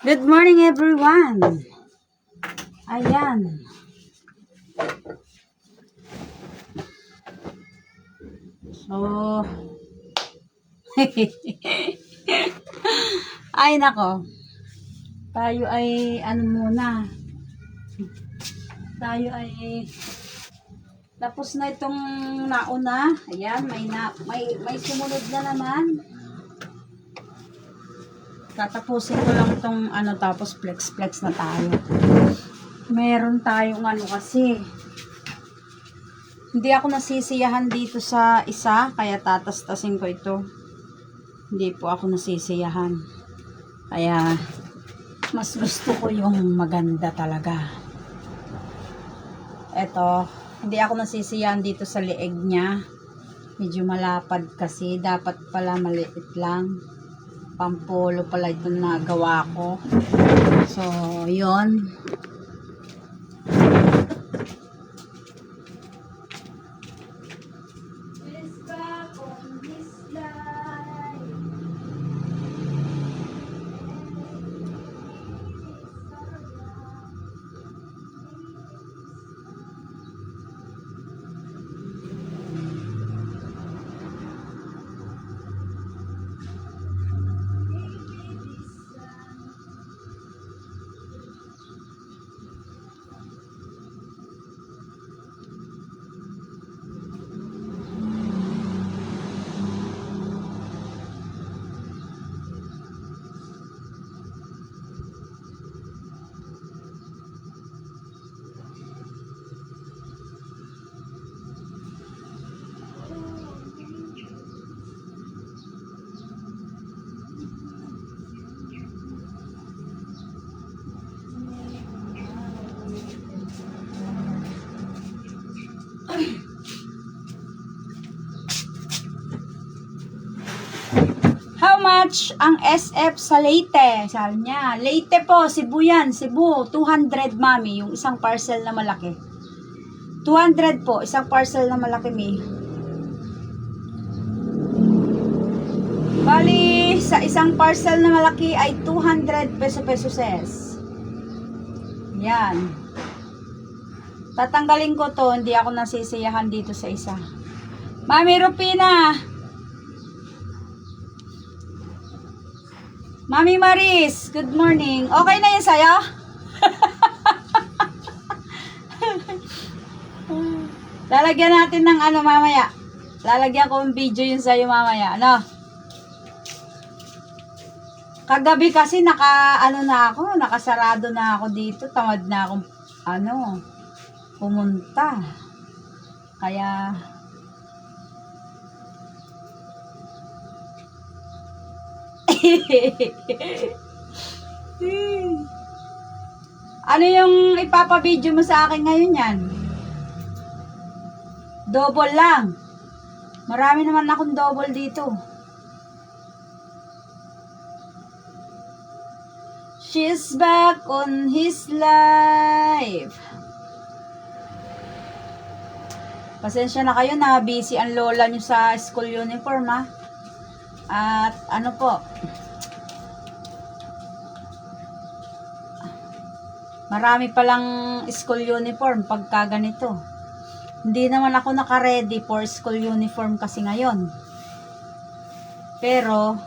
Good morning everyone. Ayan. So, ay nako. Tayo ay ano muna. Tayo ay tapos na itong nauna. Ayan, may sumunod na naman. Tatapusin ko lang itong ano tapos flex na tayo. Meron tayong ano kasi. Hindi ako nasisiyahan dito sa isa, kaya tatastasin ko ito. Hindi po ako nasisiyahan. Kaya, mas gusto ko yung maganda talaga. Ito, hindi ako nasisiyahan dito sa leeg niya. Medyo malapad kasi, dapat pala maliit lang. Pampolo pala ito na gawa ko. So, yun. How much ang SF sa Leyte? Sabi niya, Leyte po, Cebu yan, Cebu, 200 mami, yung isang parcel na malaki. 200 po, isang parcel na malaki mi. Bali, sa isang parcel na malaki ay 200 pesos. Yan. Tatanggalin ko to, hindi ako nasisiyahan dito sa isa. Mami Rupina, Mami Maris, good morning. Okay na yan sa'yo? Lalagyan natin ng ano mamaya. Lalagyan ko ng video yun sa'yo mamaya. Ano? Kagabi kasi nakasarado na ako dito. Tamad na akong pumunta. Kaya ano yung ipapabideo mo sa akin ngayon yan? Double lang. Marami naman akong double dito. She's back on his life. Pasensya na kayo na busy ang lola nyo sa school uniform ha. At ano po, marami palang school uniform pagka ganito. Hindi naman ako naka-ready for school uniform kasi ngayon. Pero,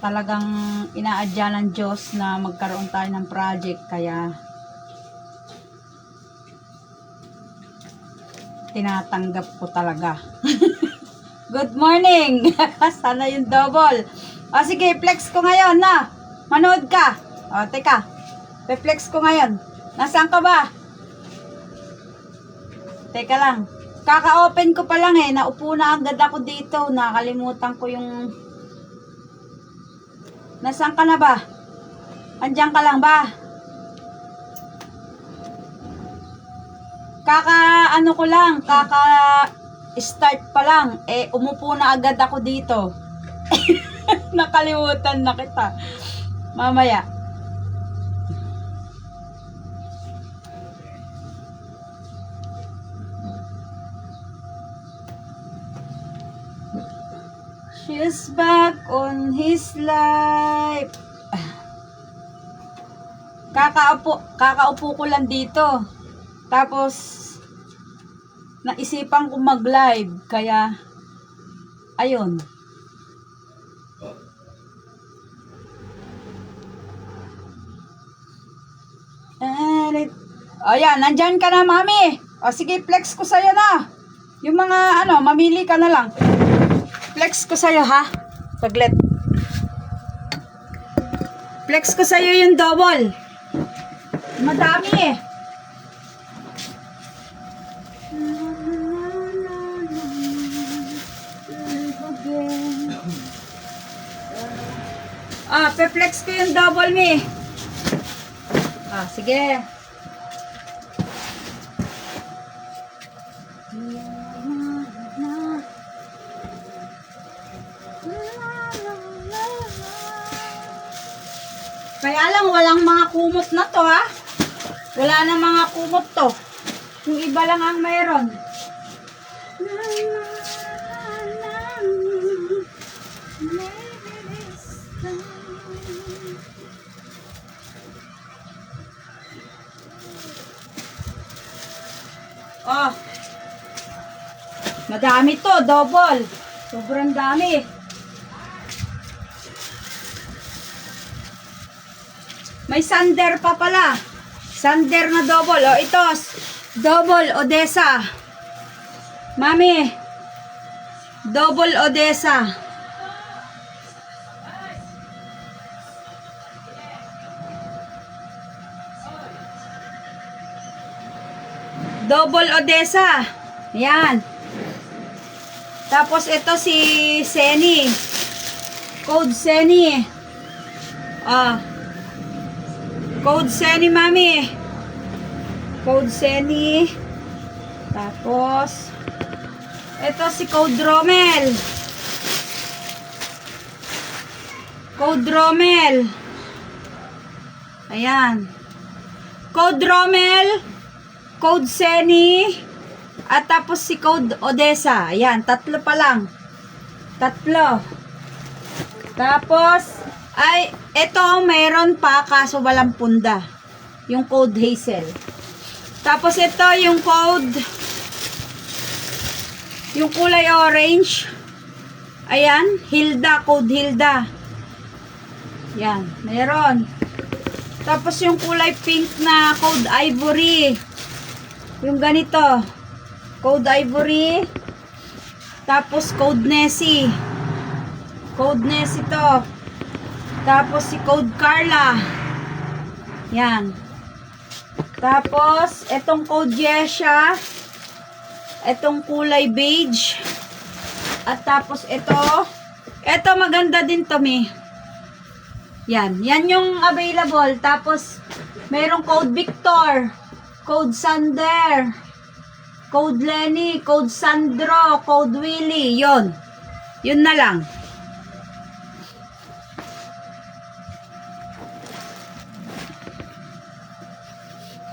talagang inaadya ng Diyos na magkaroon tayo ng project. Kaya, tinatanggap ko talaga. Good morning! Sana yung double. O sige, flex ko ngayon na. Manood ka. O, teka. Flex ko ngayon. Nasaan ka ba? Teka lang. Kaka-open ko pa lang eh. Naupo na agad ako dito. Nakalimutan ko yung... Nasaan ka na ba? Andiyan ka lang ba? Kaka-ano ko lang. Start pa lang, umupo na agad ako dito. Nakalimutan na kita. Mamaya. She's back on his life. kakaupo ko lang dito. Tapos, naisipan ko mag-live. Kaya, ayun. Ayan, nandyan ka na, mami. O, sige, flex ko sa'yo na. Yung mga, mamili ka na lang. Flex ko sa'yo, ha? Saglit. Flex ko sa'yo yung double. Madami eh. Pe-flex ko yung double, mi. Sige. Kaya lang, walang mga kumot na to, ha? Wala na mga kumot to. Yung iba lang ang mayroon. Madami to, double. Sobrang dami. May sander pa pala. Sander na double. Ito, double Odessa. Mami, double Odessa. Double Odessa. Yan. Tapos ito si Seni. Code Seni. Code Seni, mami. Code Seni. Tapos ito si Code Rommel. Code Rommel. Ayan. Code Rommel, Code Seni, at tapos si Code Odessa. Ayan, tatlo pa lang. Tatlo. Tapos, ito mayroon pa kaso walang punda. Yung Code Hazel. Tapos ito yung code, yung kulay orange. Ayan, Hilda, Code Hilda. Yan, mayroon. Tapos yung kulay pink na Code Ivory. Yung ganito. Code Ivory. Tapos Code Nessie. Code Nessie to. Tapos si Code Carla. Yan. Tapos etong Code Yesha. Etong kulay beige. At tapos ito. Ito maganda din to, mi. Yan. Yan yung available. Tapos mayroong Code Victor. Code Sander. Code Lenny. Code Sandro. Code Willie. Yun. Yun na lang.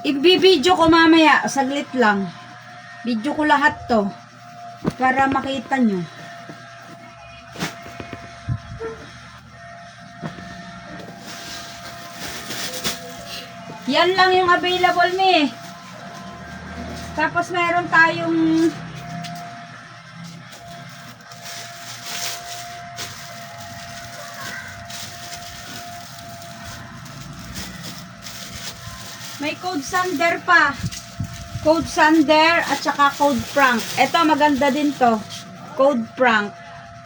I-video ko mamaya. Saglit lang. Video ko lahat to. Para makita nyo. Yan lang yung available, me. Tapos meron tayong may Code Sander pa. Code Sander at saka Code Prank. Ito maganda din to. Code Prank.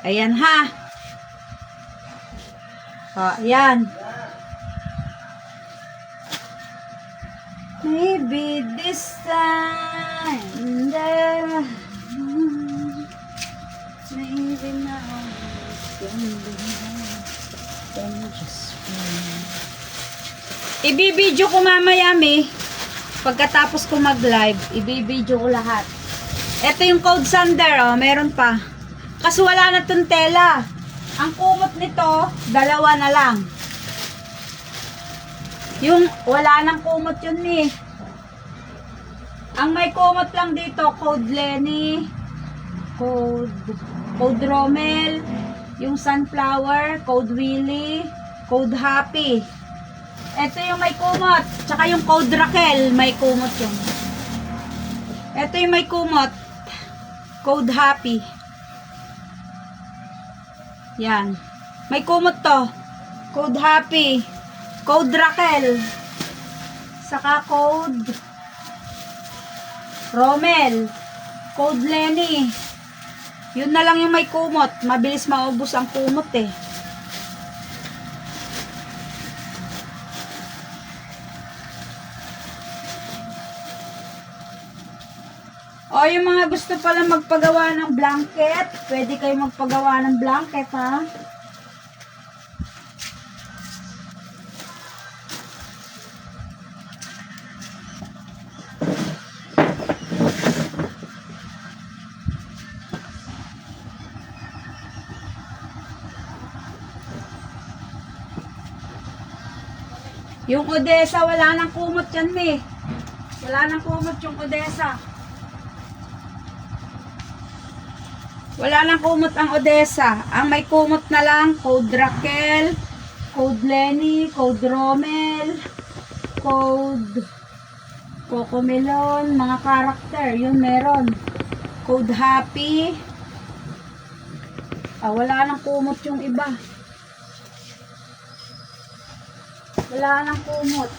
Ayan, ha. Ayan. Maybe this time maybe now i-video ko mamaya, me. Pagkatapos ko mag-live, i-video ko lahat. Ito yung Code Sander, meron pa. Kasi wala na tong tela. Ang kumot nito, dalawa na lang. Yung wala nang kumot yun, me. Ang may kumot lang dito, Code Lenny, Code Rommel, yung Sunflower, Code Willie, Code Happy. Ito yung may kumot. Tsaka yung code Raquel, may kumot yun. Ito yung may kumot. Code Happy. Yan. May kumot to. Code Happy. Code Raquel. Saka code Romel. Code Lenny. Yun na lang yung may kumot. Mabilis maubos ang kumot eh. O, yung mga gusto pala magpagawa ng blanket, pwede kayo magpagawa ng blanket, ha? Yung Odessa, wala nang kumot yan, me. Wala nang kumot yung Odessa. Wala nang kumot ang Odessa. Ang may kumot na lang, code Raquel, code Lenny, code Romel, code Cocomelon, mga karakter. Yun meron. Code Happy. Wala nang kumot yung iba. Wala nang kumot.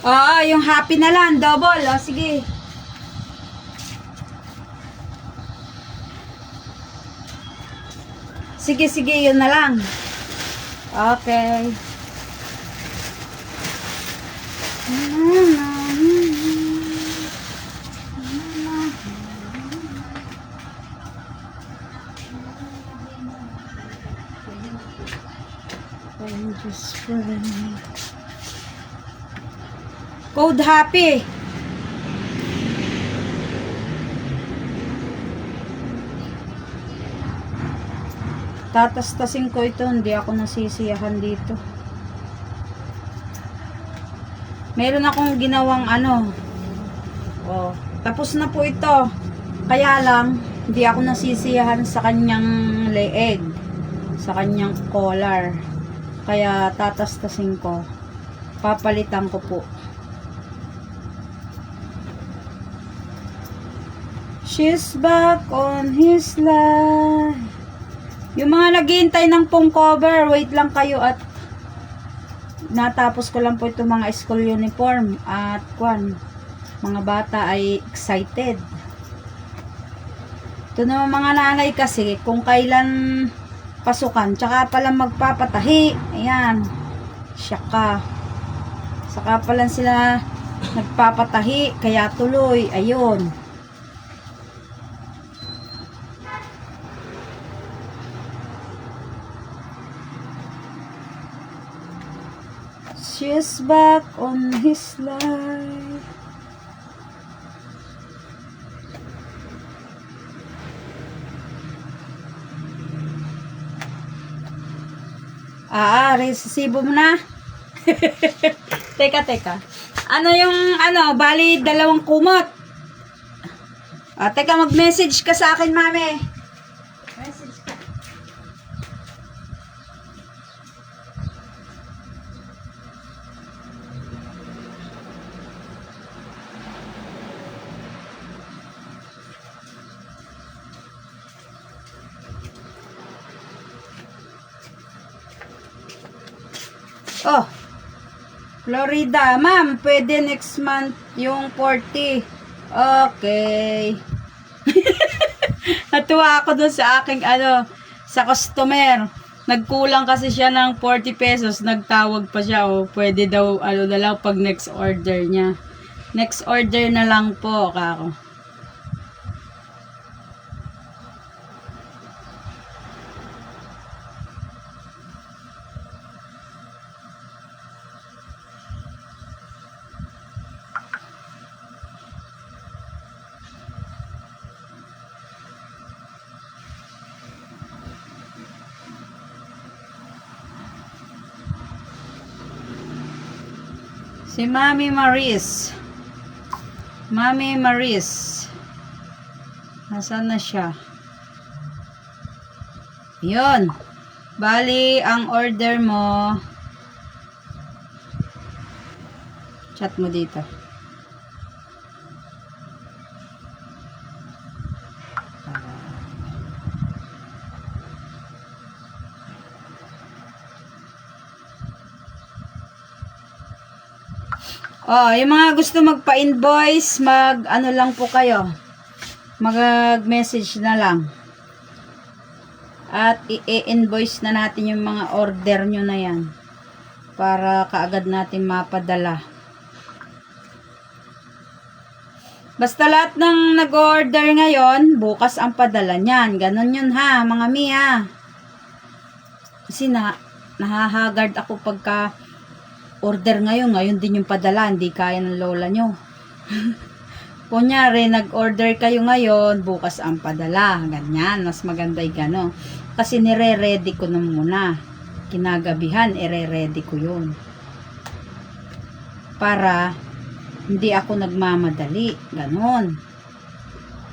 Oo, yung Happy na lang, double. O, sige. Sige, yun na lang. Okay. Code Happy. Tatastasin ko ito, hindi ako nasisiyahan dito. Meron akong ginawang ano. Oh, tapos na po ito. Kaya lang, hindi ako nasisiyahan sa kanyang leeg, sa kanyang collar. Kaya tatastasin ko. Papalitan ko po. She's back on his life. Yung mga naghihintay ng pong cover, wait lang kayo at natapos ko lang po itong mga school uniform at mga bata ay excited. Ito naman mga nanay kasi kung kailan pasukan, tsaka pala magpapatahi. Ayan. Saka pala sila nagpapatahi, kaya tuloy. Ayun. She's back on his life. Resibo mo na. Teka. Ano yung, bali, 2 kumot. Teka, mag-message ka sa akin, mami. Message ka. Oh, Florida. Ma'am, pwede next month yung 40. Okay. Natuwa ako dun sa aking sa customer. Nagkulang kasi siya ng 40 pesos. Nagtawag pa siya. Pwede daw, na lang pag next order niya. Next order na lang po, kako. Si Mami Maris. Nasaan na siya? Yun. Bali, ang order mo, chat mo dito. Oh, yung mga gusto magpa-invoice, ano lang po kayo. Mag-message na lang. At i-invoice na natin yung mga order nyo na yan. Para kaagad natin mapadala. Basta lahat ng nag-order ngayon, bukas ang padala niyan. Ganon yun ha, mga miya. Kasi nahahagard ako pagka order ngayon din yung padala, hindi kaya ng lola nyo. Kunyari, nag-order kayo ngayon, bukas ang padala. Ganyan, mas maganda yung gano'n. Kasi nire-ready ko na muna. Kinagabihan, ire-ready ko yun. Para hindi ako nagmamadali. Ganon.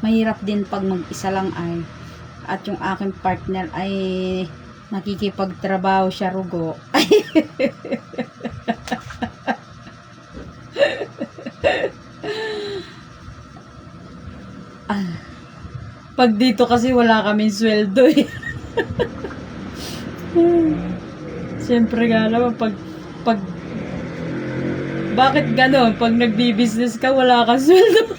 Mahirap din pag mag-isa lang ay. At yung aking partner ay nakikipagtrabaho siya rugo. Pag dito kasi wala kaming sweldo eh. Siyempre nga naman pag bakit gano'n? Pag nagbi-business ka, wala kang sweldo.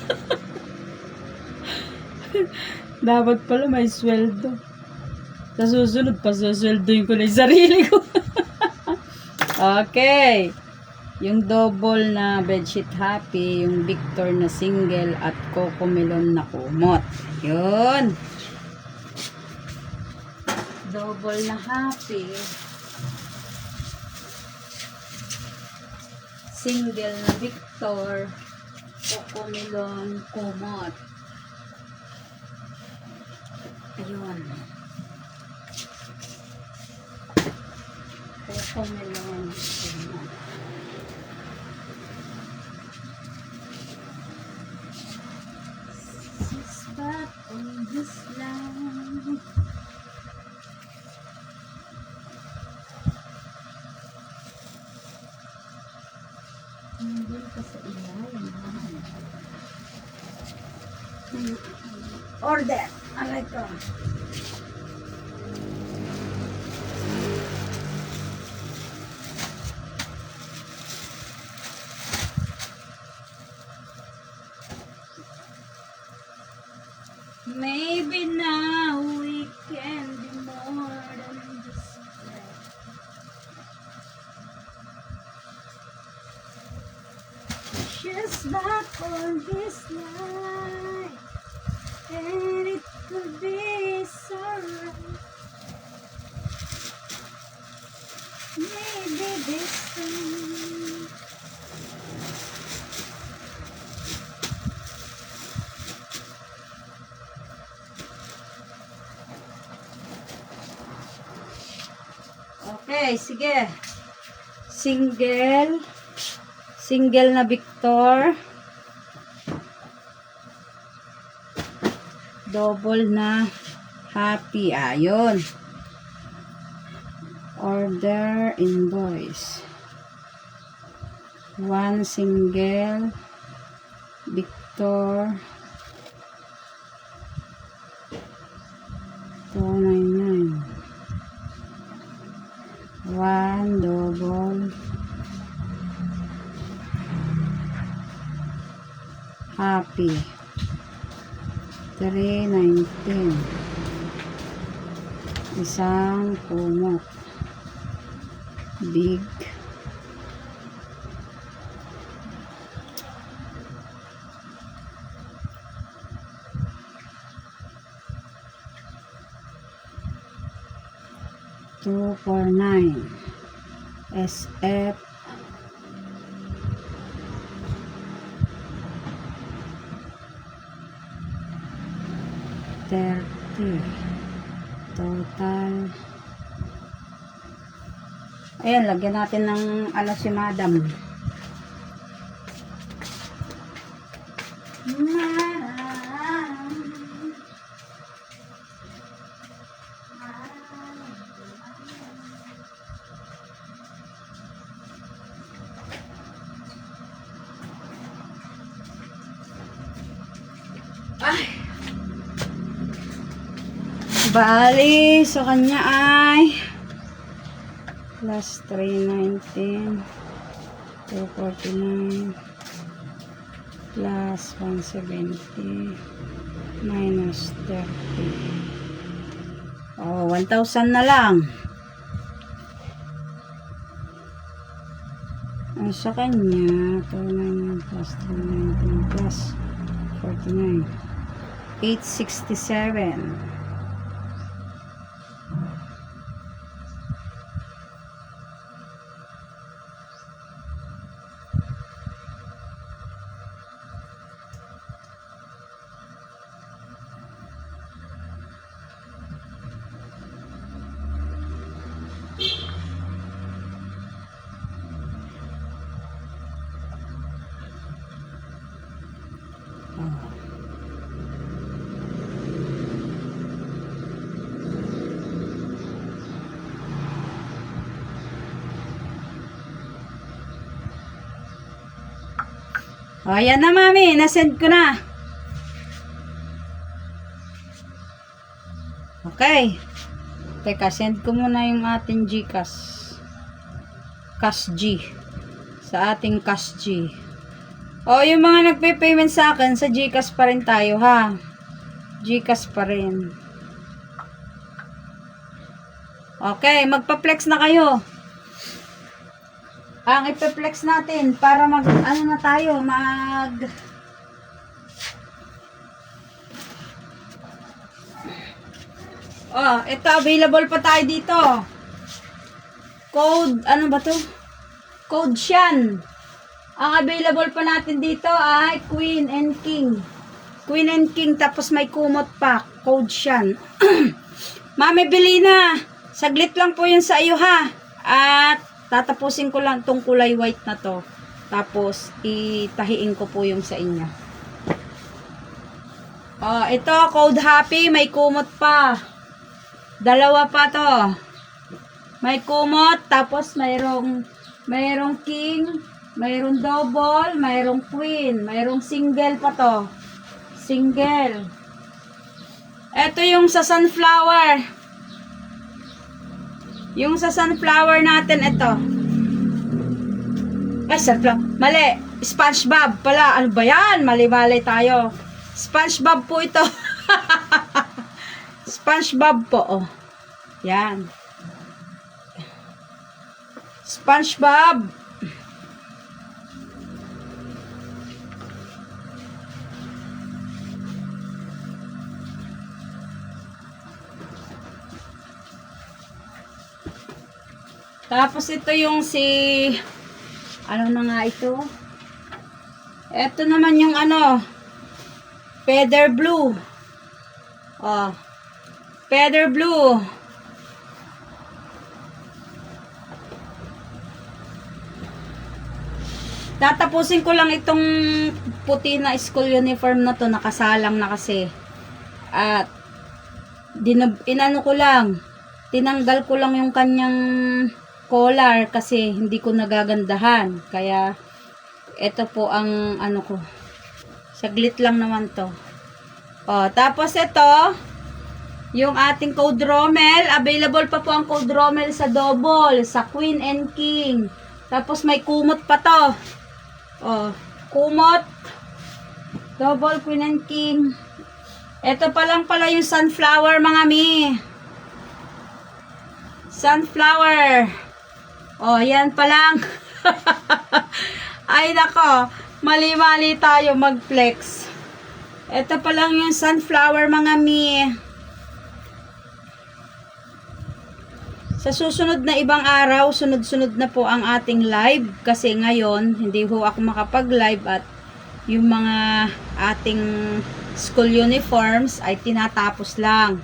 Dapat pala may sweldo. Sa susunod, pasasweldoin ko na yung sarili ko. Okay. Yung double na bedsheet happy, yung Victor na single, at Cocomelon na kumot. Yun. Double na happy. Single na Victor, Cocomelon kumot. Ayun. Cocomelon kumot. Back on this line. Hindi pa sa ilalim. Order. Alay ko. Maybe now we can be more than this. Just back on his life, and it could be so right. Maybe this time. Okay, sige. Single na Victor. Double na happy. Ayun. Order invoice. One single Victor. 299. One double happy 319. Isang kumot big 249 SF 30 total. Ayan, lagyan natin ng ano si madam. Madam, Bali, sa kanya ay plus 319, 249, plus 170, minus 30. Oh, 1,000 na lang. Ay, sa kanya, 299 plus 319 plus 49, 867. O, ayan na, mami. Nasend ko na. Okay. Teka, send ko muna yung ating GCash. Cash G. Sa ating Cash G. O, yung mga nagpe-payment sa akin, sa GCash pa rin tayo, ha? GCash pa rin. Okay, magpa-flex na kayo. Ang ipe-flex natin para ano na tayo, Oh, ito available pa tayo dito. Code, ano ba to? Code Shan. Ang available pa natin dito ay Queen and King. Queen and King, tapos may kumot pa. Code Shan. Mami, bili na. Saglit lang po yun sa iyo, ha? At tatapusin ko lang tong kulay white na to. Tapos, itahiin ko po yung sa inyo. Oh, ito, Code Happy. May kumot pa. Dalawa pa to. May kumot. Tapos, mayroong king. Mayroong double. Mayroong queen. Mayroong single pa to. Single. Ito yung sa sunflower. Yung sa sunflower natin, ito. Ay, sunflower. Mali. SpongeBob pala. Ano ba yan? Mali-mali tayo. SpongeBob po ito. SpongeBob po, oh. Yan. SpongeBob. Tapos ito yung ano na nga ito? Ito naman yung feather blue. Oh. Feather blue. Tatapusin ko lang itong puti na school uniform na to, nakasalang na kasi. At inano ko lang, tinanggal ko lang yung kanyang collar kasi hindi ko nagagandahan. Kaya ito po ang ko. Saglit lang naman to. Oh, tapos ito yung ating Code Rommel. Available pa po ang Code Rommel sa double, sa Queen and King. Tapos may kumot pa to. Oh, kumot. Double, Queen and King. Ito pa lang pala yung sunflower, mga mi. Sunflower. Oh, yan pa lang. Ay, nako. Mali-mali tayo mag-flex. Ito pa lang yung sunflower, mga mi. Sa susunod na ibang araw, sunod-sunod na po ang ating live. Kasi ngayon, hindi ho ako makapag-live at yung mga ating school uniforms ay tinatapos lang.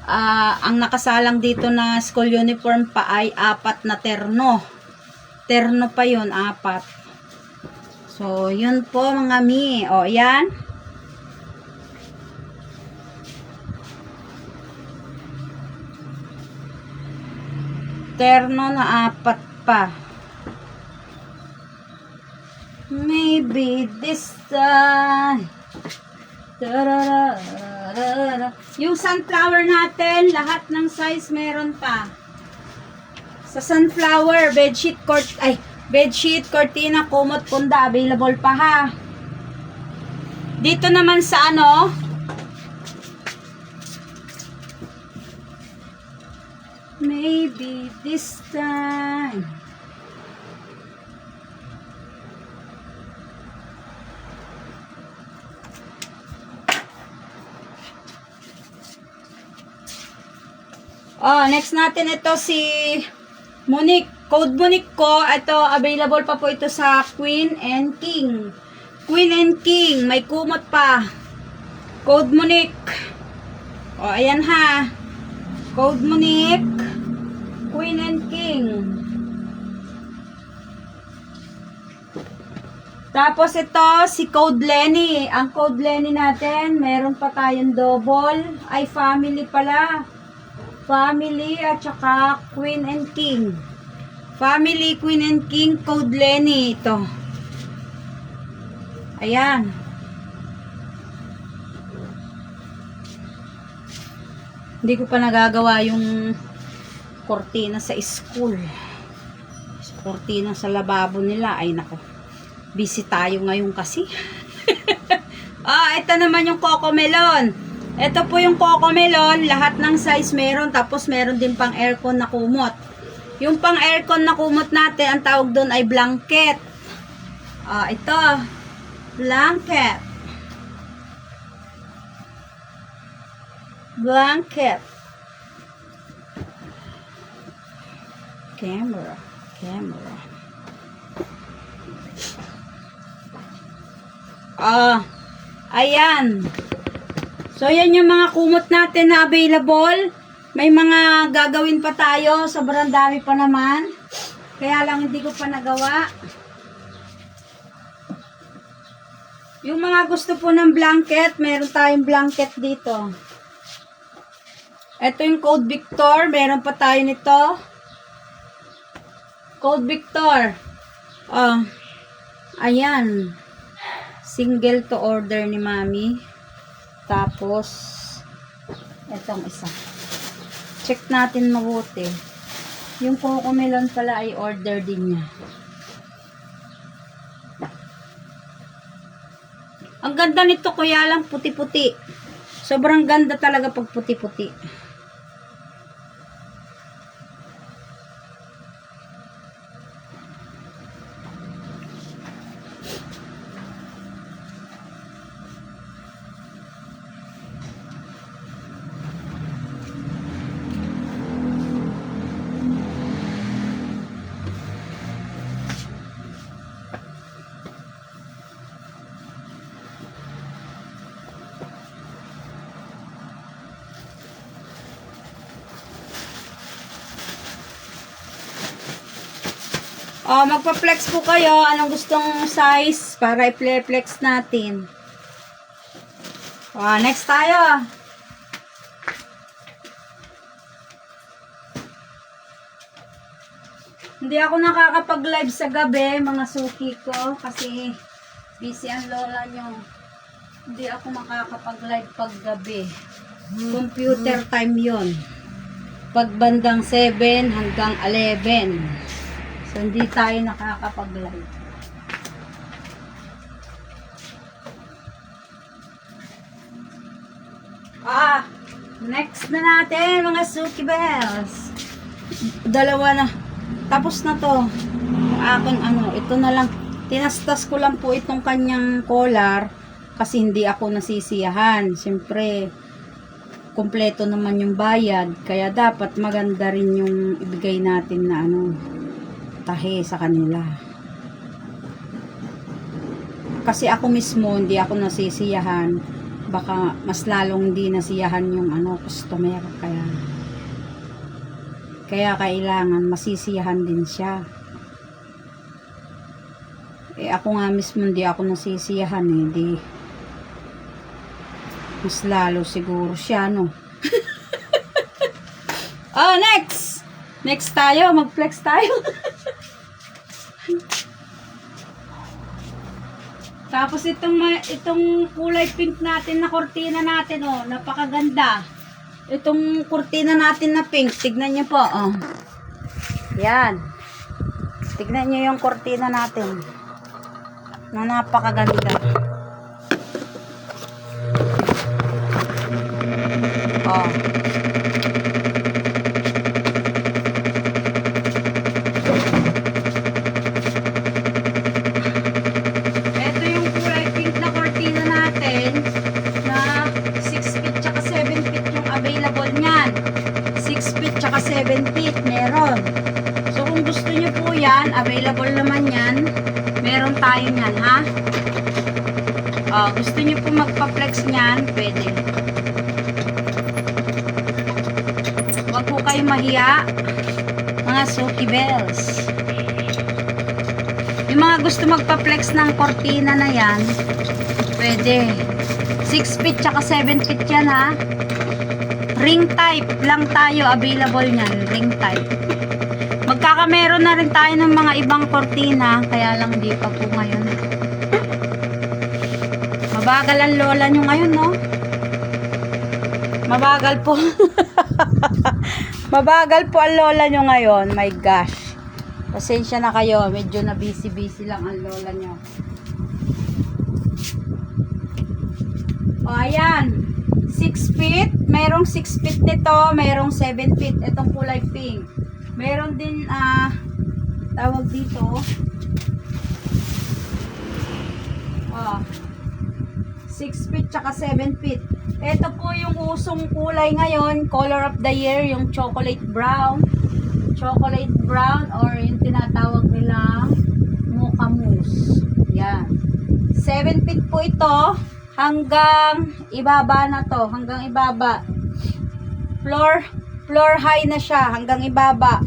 Ang nakasalang dito na school uniform pa ay 4 na terno. Terno pa yun, 4. So, yun po mga mi. O, yan. Terno na 4 pa. Maybe this time. Yung sunflower natin, lahat ng size meron pa. Sa sunflower, bedsheet, cortina, kumot, punda, available pa ha. Dito naman sa ano, maybe this time. Oh, next natin ito si Monique. Code Monique ko. Ito, available pa po ito sa Queen and King. Queen and King. May kumot pa. Code Monique. Oh, ayan ha. Code Monique. Queen and King. Tapos ito, si Code Lenny. Ang Code Lenny natin, meron pa tayong double. Ay, family pala. Family at saka Queen and King. Family, Queen and King, Code Lenny. Ito. Ayan. Hindi ko pa nagagawa yung kortina sa school. Kortina sa lababo nila. Ay nako. Busy tayo ngayon kasi. Ito naman yung Cocomelon. Ito po yung Cocomelon, lahat ng size meron, tapos meron din pang aircon na kumot. Yung pang aircon na kumot natin, ang tawag doon ay blanket. Ito, blanket. Blanket. Camera. Ayan. So, yan yung mga kumot natin na available. May mga gagawin pa tayo. Sobrang dami pa naman. Kaya lang hindi ko pa nagawa. Yung mga gusto po ng blanket, meron tayong blanket dito. Ito yung Code Victor. Meron pa tayo nito. Code Victor. Ayan. Single to order ni Mami. Tapos, etong isa. Check natin mabuti. Yung Cocomelon pala ay order din niya. Ang ganda nito, kuya lang puti-puti. Sobrang ganda talaga pag puti-puti. Magpa-flex po kayo. Anong gustong size para i-flex natin. Next tayo. Hindi ako nakakapag-live sa gabi, mga suki ko. Kasi busy ang lola nyo. Hindi ako makakapag-live pag gabi. Computer time yon. Pag bandang 7 hanggang 11. So, hindi tayo nakakapag-live. Next na natin, mga Suki Bells. Dalawa na. Tapos na to. Yung aking ito na lang. Tinastas ko lang po itong kanyang collar. Kasi hindi ako nasisiyahan. Siyempre, kumpleto naman yung bayad. Kaya dapat maganda rin yung ibigay natin na tahe sa kanila. Kasi ako mismo hindi ako nasisiyahan, baka mas lalong hindi nasiyahan yung customer, kaya kailangan masisiyahan din siya. Ako nga mismo hindi ako nasisiyahan, hindi mas lalo siguro siya, no. Next tayo, mag-flex tayo. Tapos itong kulay pink natin na kortina natin, oh, napakaganda. Itong kortina natin na pink, tignan niyo po, oh. Yan. Tignan niyo yung kortina natin. Na napakaganda. Oh. Available niyan. 6 feet tsaka 7 feet meron. So kung gusto niyo po yan, available naman yan. Meron tayo niyan, ha? Gusto niyo po magpa-flex niyan, pwede. Huwag po kayo mahiya, mga Suki Bells. Yung mga gusto magpa-flex ng kortina na yan, pwede. 6 feet tsaka 7 feet yan, ha? Ring type lang tayo, available niyan, ring type. Magkakameron na rin tayo ng mga ibang kortina, kaya lang di pa po ngayon. Mabagal ang lola nyo ngayon, no? Mabagal po. Mabagal po ang lola nyo ngayon, my gosh. Pasensya na kayo, medyo na busy lang ang lola nyo. O, ayan. 6 feet, merong 6 feet nito, merong 7 feet, itong kulay pink. Meron din, tawag dito, 6 feet tsaka 7 feet. Ito po yung usong kulay ngayon, color of the year, yung chocolate brown. Chocolate brown or yung tinatawag nilang mocha mousse. Yan. 7 feet po ito. Hanggang ibaba na to, hanggang ibaba. Floor high na siya, hanggang ibaba.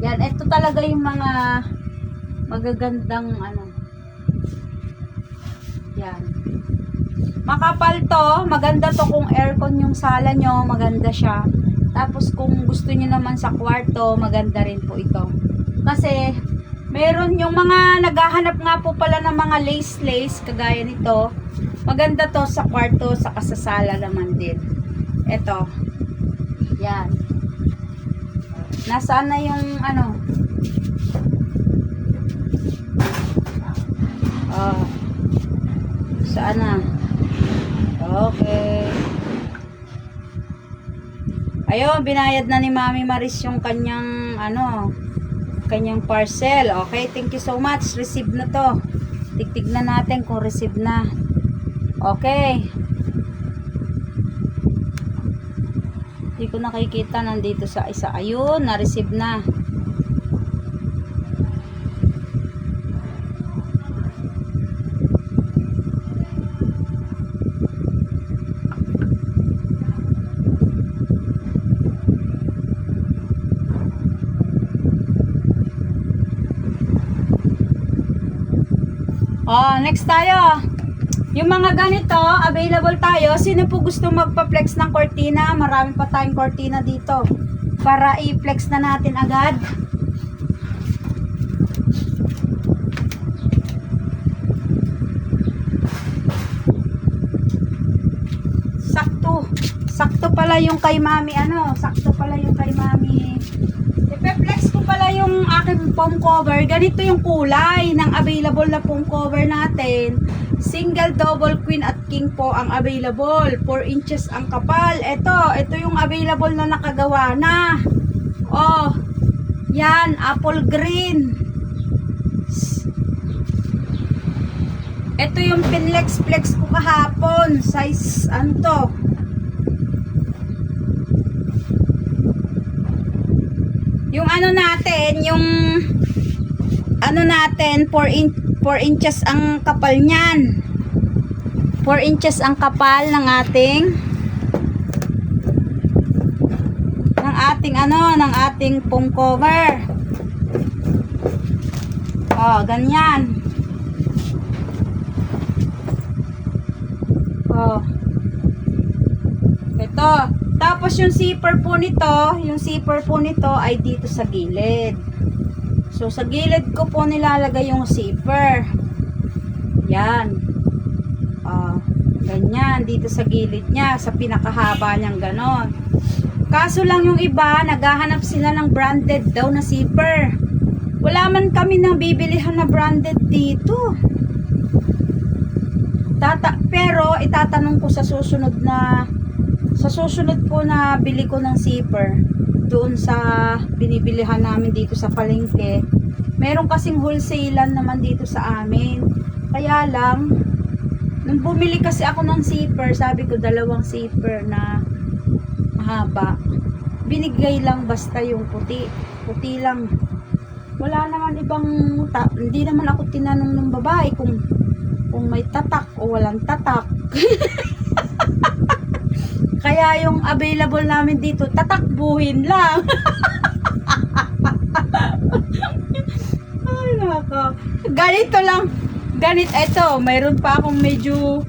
Yan, ito talaga yung mga magagandang ano. Yan. Makapal to, maganda to kung aircon yung sala nyo, maganda siya. Tapos kung gusto niyo naman sa kwarto, maganda rin po ito. Kasi meron yung mga naghahanap nga po pala ng mga lace kagaya nito. Maganda to sa kwarto, sa kasasala naman din. Ito. Yan. Nasaan na yung ano? Saan na? Okay. Ayun, binayad na ni Mami Maris yung kanyang ano, kanyang parcel. Okay, thank you so much. Receive na to. Tignan natin kung receive na. Okay. Hindi ko nakikita, nandito sa isa. Ayun, na-receive na. Next tayo. Yung mga ganito, available tayo. Sino po gusto magpa-flex ng cortina? Marami pa tayong cortina dito. Para i-flex na natin agad. Sakto. Sakto pala yung kay Mami, sakto pala yung kay Mami. I-flex ko pala yung aking foam cover. Ganito yung kulay ng available na foam cover natin. Single, double, queen at king po ang available. 4 inches ang kapal. Ito yung available na nakagawa na. Yan, apple green. Ito yung pinlex-flex ko kahapon. Size, ano to? Yung ano natin, yung ano natin, 4 inches ang kapal niyan. 4 inches ang kapal ng ating foam cover. Ganyan. Ito. Tapos yung zipper po nito ay dito sa gilid. So sa gilid ko po nilalagay yung zipper. Yan. Ganyan, dito sa gilid niya, sa pinakahaba niyang ganon. Kaso lang yung iba, naghahanap sila ng branded daw na zipper. Wala man kami nang bibilihan na branded dito. Pero itatanong ko sa susunod po na bili ko ng zipper doon sa binibilihan namin dito sa palengke. Meron kasing wholesalan naman dito sa amin. Kaya lang, nung bumili kasi ako ng zipper, sabi ko 2 zipper na mahaba. Binigay lang basta yung puti. Puti lang. Wala naman ibang, hindi naman ako tinanong ng babae kung may tatak o walang tatak. Kaya yung available namin dito, tatakbuhin lang. Ay, nako. Ganito lang. Eto, mayroon pa akong medyo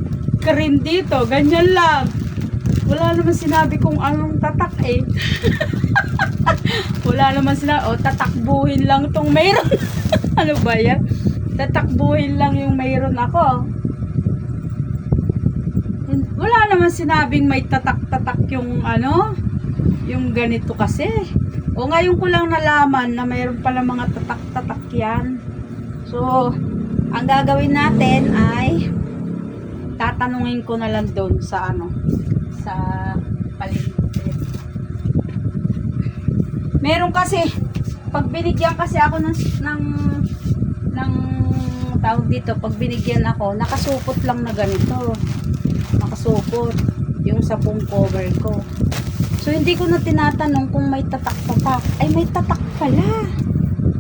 cream dito. Ganyan lang. Wala naman sinabi kung anong tatak eh. Wala naman sinabi, tatakbuhin lang tong mayroon. Ano ba yan? Tatakbuhin lang yung mayroon ako. Wala naman sinabing may tatak-tatak yung yung ganito kasi. O ngayon ko lang nalaman na mayroon pala mga tatak-tatak yan. So, ang gagawin natin ay tatanungin ko na lang doon sa sa palengke. Meron kasi, pag binigyan kasi ako ng tawag dito, pag binigyan ako, nakasupot lang na ganito. Nakasupot yung sabong cover ko. So, hindi ko na tinatanong kung may tatak-tatak. Ay, may tatak pala.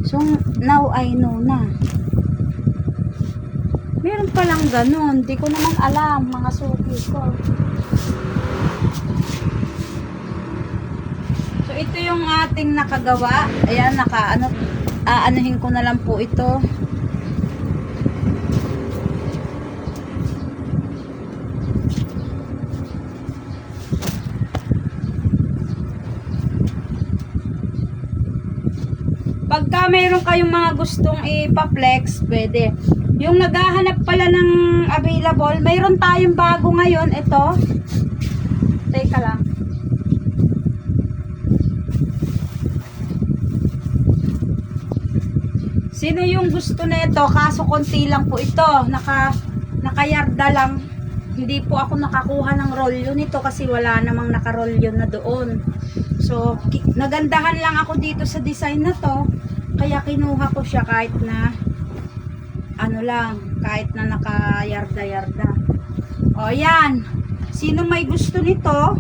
So, now I know na. Meron palang ganun. Hindi ko naman alam, mga suki ko. So, ito yung ating nakagawa. Ayan, aanuhin ko na lang po ito. Pagka mayroon kayong mga gustong ipa-flex, pwede. Yung naghahanap pala ng available, mayroon tayong bago ngayon. Ito. Teka lang. Sino yung gusto na ito? Kaso konti lang po ito. Nakayarda lang. Hindi po ako nakakuha ng rolyo nito kasi wala namang nakarolyo na doon. So, nagandahan lang ako dito sa design na to. Kaya kinuha ko siya kahit na kahit na nakayarda-yarda. O, yan. Sino may gusto nito,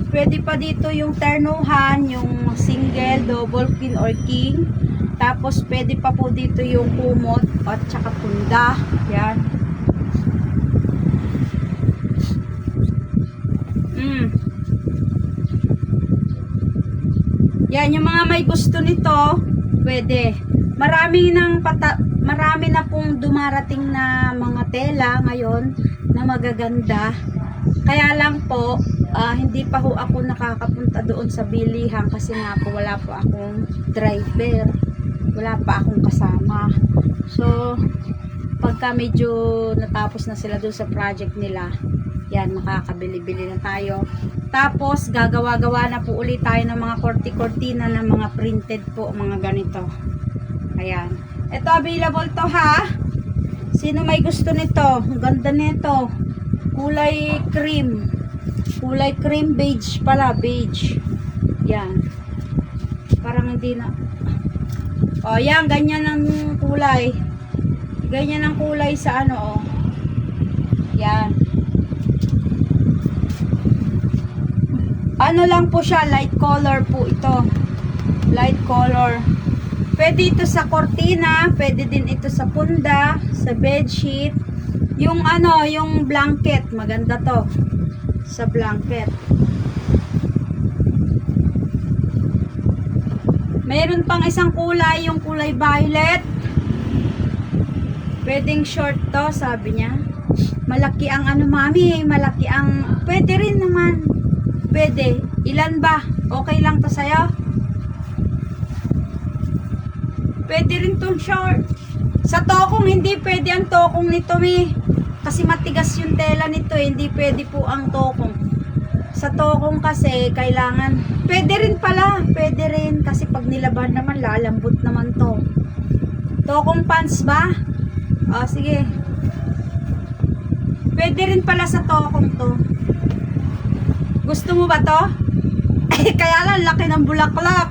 pwede pa dito yung ternuhan, yung single, double, queen, or king. Tapos, pwede pa po dito yung kumot at saka punda. Yan. Yan, yung mga may gusto nito, pwede. Marami na pong dumarating na mga tela ngayon na magaganda. Kaya lang po, hindi pa ho ako nakakapunta doon sa bilihan kasi nga po wala po akong driver. Wala pa akong kasama. So, pagka medyo natapos na sila doon sa project nila, yan, makakabili-bili na tayo. Tapos, gagawa-gawa na po ulit tayo ng mga korti-kortina ng mga printed po, mga ganito. Ayan. Ito, available to ha. Sino may gusto nito? Ang ganda nito. Kulay cream. Kulay cream, beige pala, beige. Yan. Parang hindi na. O, yan, ganyan ang kulay. Ganyan ang kulay sa Yan. Lang po siya, light color po ito. Light color. Pwede ito sa kortina, pwede din ito sa punda, sa bedsheet. Yung yung blanket, maganda to. Sa blanket. Mayroon pang isang kulay, yung kulay violet. Pwedeng short to, sabi niya. Malaki ang mami, malaki ang, pwede rin naman. Pwede. Ilan ba? Okay lang to sa'yo? Pwede rin tong short. Sa tokong, hindi pwede ang tokong nito, mi. Kasi matigas yung tela nito eh. Hindi pwede po ang tokong. Sa tokong kasi, kailangan, pwede rin pala, pwede rin. Kasi pag nilaban naman, lalambot naman to. Tokong pants ba? O, sige. Pwede rin pala sa tokong to. Gusto mo ba to? Kaya lang, laki ng bulaklak.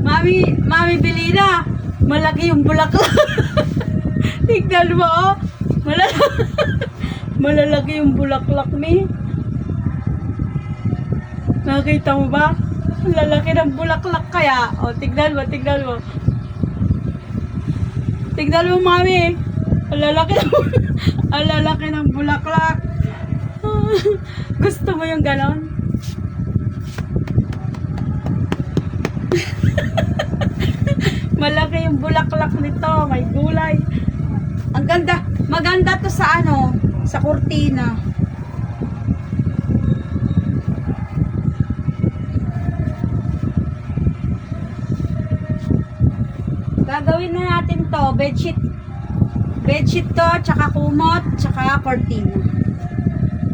Mami Belina, malaki yung bulaklak. Tignan mo, oh. Malalaki yung bulaklak ni. Nakita mo ba? Lalaki ng bulaklak kaya. O, tignan mo, tignan mo. Tignan mo, mami. Ang lalaki ng bulaklak. Gusto mo yung ganon? Malaki yung bulaklak nito. May gulay. Ang ganda. Maganda to sa ano? Sa kurtina. Gagawin na natin to. Bedsheet. Bedsheet to. Tsaka kumot. Tsaka kurtina.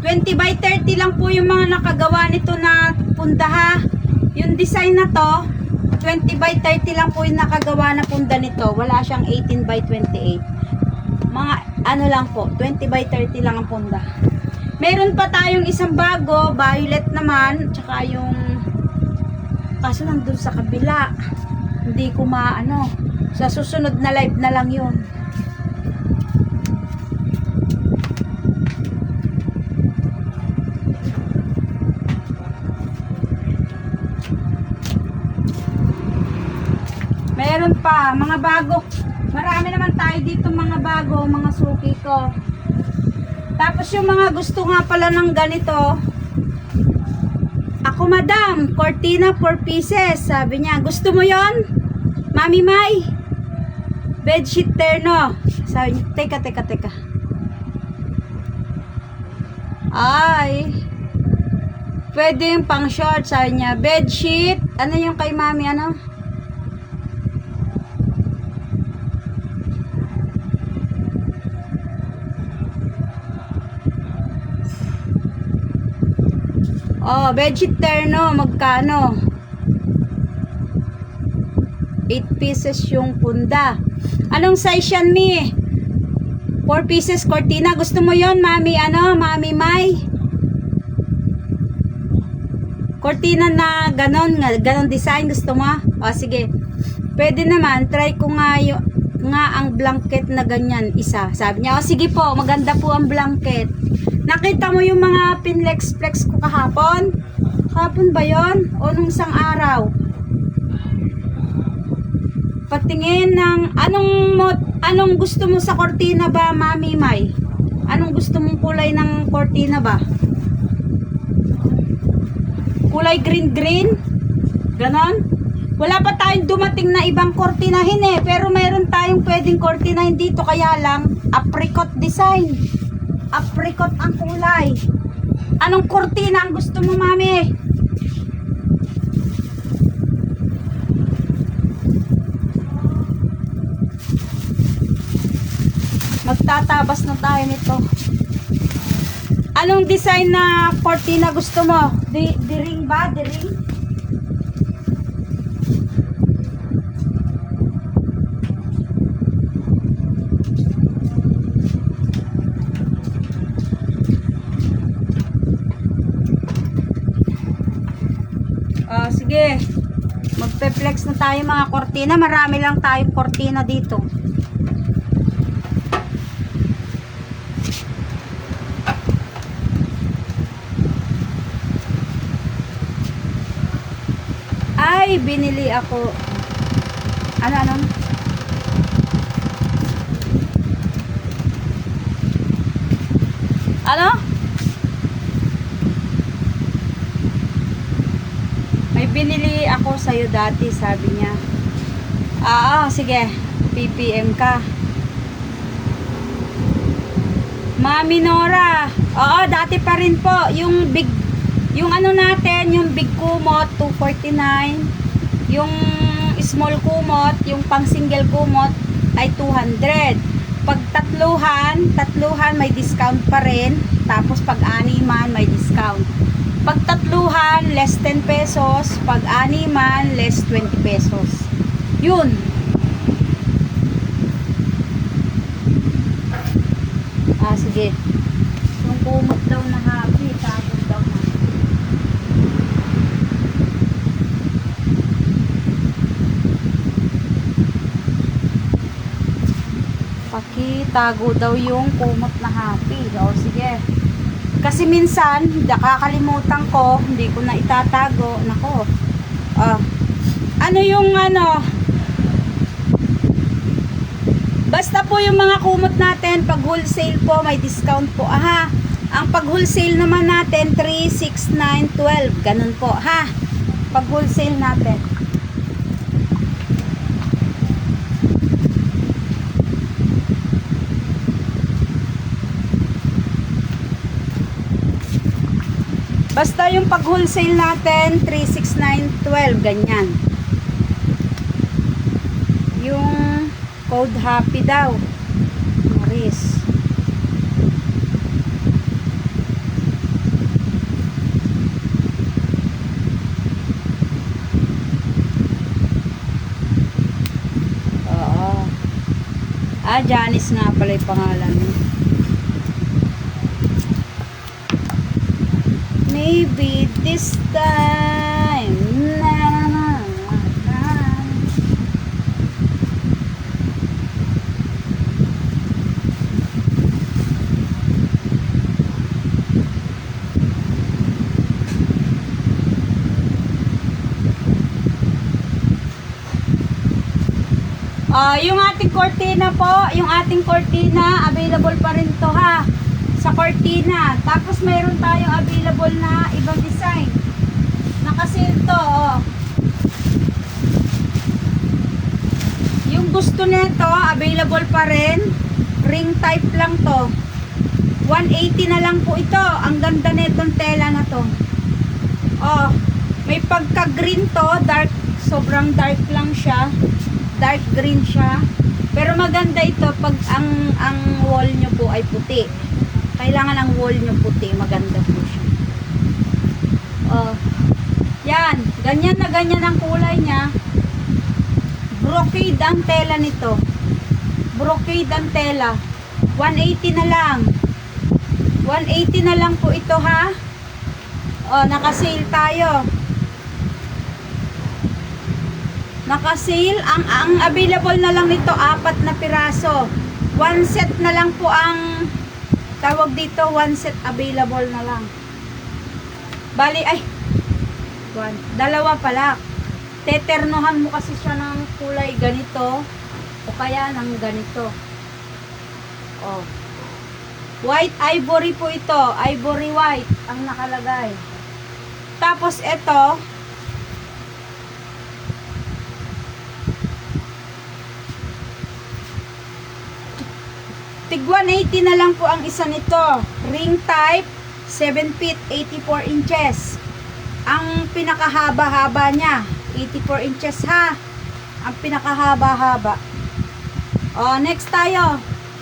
20 by 30 lang po yung mga nakagawa nito na punda ha. Yung design na to, 20 by 30 lang po yung nakagawa na punda nito. Wala siyang 18 by 28. Mga ano lang po, 20 by 30 lang ang punda. Meron pa tayong isang bago, violet naman, tsaka yung kaso nandun sa kabila. Hindi ko maano. Sa susunod na live na lang yun. Meron pa, mga bago. Marami naman tayo dito mga bago, mga suki ko. Tapos yung mga gusto nga pala ng ganito. Ako madam, cortina 4 pieces. Sabi niya, gusto mo yon? Mami May? Bedsheet terno. Sabi niya, teka. Ay. Pwede yung pang short. Sabi niya, bedsheet. Ano yung kay mami, ano? Oh, bedsheet terno, magkano? 8 pieces yung punda. Anong size yan, Mi? 4 pieces cortina. Gusto mo yon, Mami, ano? Mami May? Cortina na ganon design. Gusto mo? O, sige. Pwede naman, try ko nga ang blanket na ganyan, isa. Sabi niya, o sige po, maganda po ang blanket. Nakita mo yung mga pinlex-flex ko kahapon? Kahapon ba yon? O nung isang araw? Patingin ng anong gusto mo sa cortina ba, Mami May? Anong gusto mong kulay ng cortina ba? Kulay green? Ganon? Wala pa tayong dumating na ibang kortinahin eh. Pero mayroon tayong pwedeng kortinahin dito. Kaya lang, apricot design. Apricot ang kulay. Anong kortina ang gusto mo, Mami? Magtatabas na tayo nito. Anong design na kortina gusto mo? Di ring ba? Di ring? Sige. Magpe-flex na tayo mga kortina. Marami lang tayong kortina dito. Ay, binili ako. Ano? Ano? May binili ako sa'yo dati, sabi niya. Sige. PPM ka. Mami Nora. Oo, dati pa rin po. Yung ano natin, yung big kumot, 249. Yung small kumot, yung pang single kumot, ay 200. Pag tatluhan may discount pa rin. Tapos pag animan may discount. Pag tatluhan, less 10 pesos. Pag animan, less 20 pesos. Yun. Sige. Yung kumot daw na happy, tagod daw na. Pakitago daw yung kumot na happy. O, sige. Kasi minsan, nakakalimutan ko, hindi ko na itatago. Nako. Ano yung basta po yung mga kumot natin, pag wholesale po, may discount po. Ang pag wholesale naman natin, 3, 6, 9, 12. Ganun po, ha? Pag wholesale natin. Basta yung pag wholesale natin, 3, 6, 9, 12. Ganyan. Yung code happy daw. Maris. Oo. Janice nga pala yung pangalan. Maybe this time. Yung ating cortina po, yung ating cortina, available pa rin to, ha, sa cortina. Tapos mayroon tayong available na ibang design. Nakasil to, Yung gusto nito, available pa rin. Ring type lang to. 180 na lang po ito. Ang ganda nitong tela na to. May pagka-green to, dark, sobrang dark lang siya. Dark green siya. Pero maganda ito pag ang wall nyo po ay puti. Kailangan ang wall nyo puti. Maganda po siya. Yan. Ganyan na ganyan ang kulay niya. Brocade ang tela nito. Brocade ang tela. 180 na lang. 180 na lang po ito, ha. Naka-sale tayo. Naka-sale. Ang available na lang nito, 4 na piraso. 1 set na lang po ang tawag dito. 1 set available na lang. Bali, dalawa pala. Teternohan mo kasi siya ng kulay ganito o kaya ng ganito. White ivory po ito. Ivory white ang nakalagay. Tapos ito, tig 180 na lang po ang isa nito. Ring type, 7 feet, 84 inches. Ang pinakahaba-haba niya, 84 inches, ha. Ang pinakahaba-haba. Next tayo.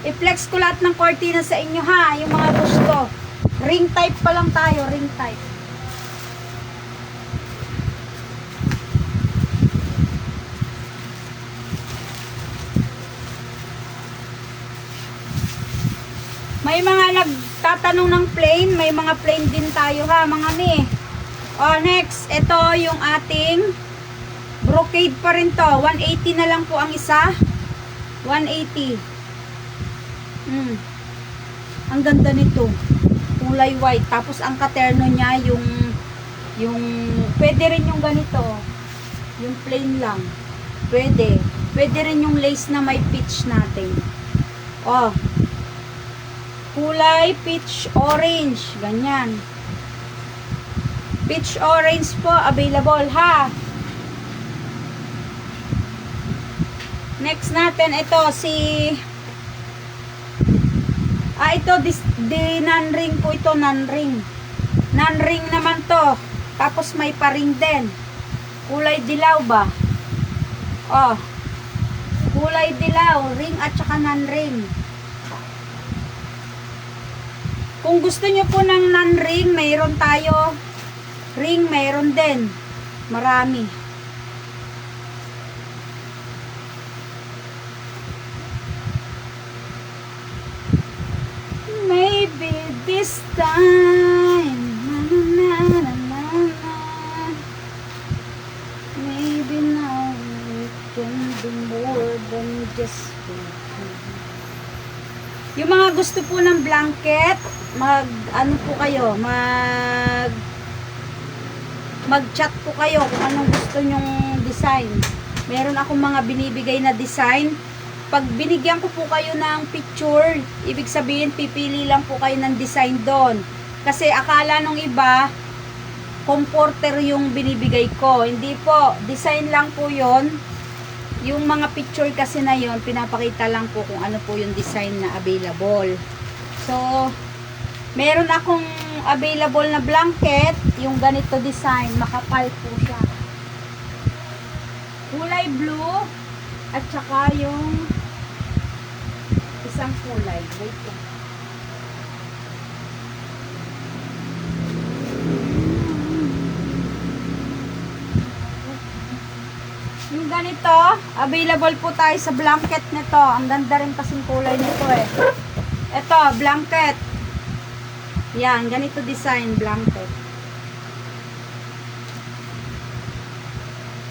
I-flex ko lahat ng cortina sa inyo, ha. Yung mga gusto. Ring type pa lang tayo, ring type. May mga nagtatanong ng plain, may mga plain din tayo, ha, mga mi. Next, ito yung ating brocade pa rin to. 180 na lang po ang isa. 180. Ang ganda nito. Kulay white. Tapos ang katerno niya yung pwede rin yung ganito. Yung plain lang. Pwede. Pwede rin yung lace na may peach natin. Kulay peach orange. Ganyan. Peach orange po available, ha. Next natin ito ito non-ring po ito, non-ring. Non-ring naman to. Tapos may pa-ring din. Kulay dilaw ba? Kulay dilaw, ring at saka non-ring. Kung gusto nyo po ng non-ring, mayroon tayo. Ring, mayroon din. Marami. Maybe this time. Na, na, na, na, na. Maybe now we can do more than just yung mga gusto po ng blanket, ano po kayo, mag-chat po kayo kung anong gusto nyong design. Meron akong mga binibigay na design. Pag binigyan ko po kayo ng picture, ibig sabihin pipili lang po kayo ng design doon. Kasi akala nung iba, comforter yung binibigay ko. Hindi po, design lang po yon. Yung mga picture kasi na yon, pinapakita lang po kung ano po yung design na available. So, meron akong available na blanket, yung ganito design, makapal po siya. Kulay blue, at saka yung isang kulay. Wait lang. Yung ganito, available po tayo sa blanket nito. Ang ganda rin kasing kulay nito eh. Ito, blanket. Yan, ganito design, blanket.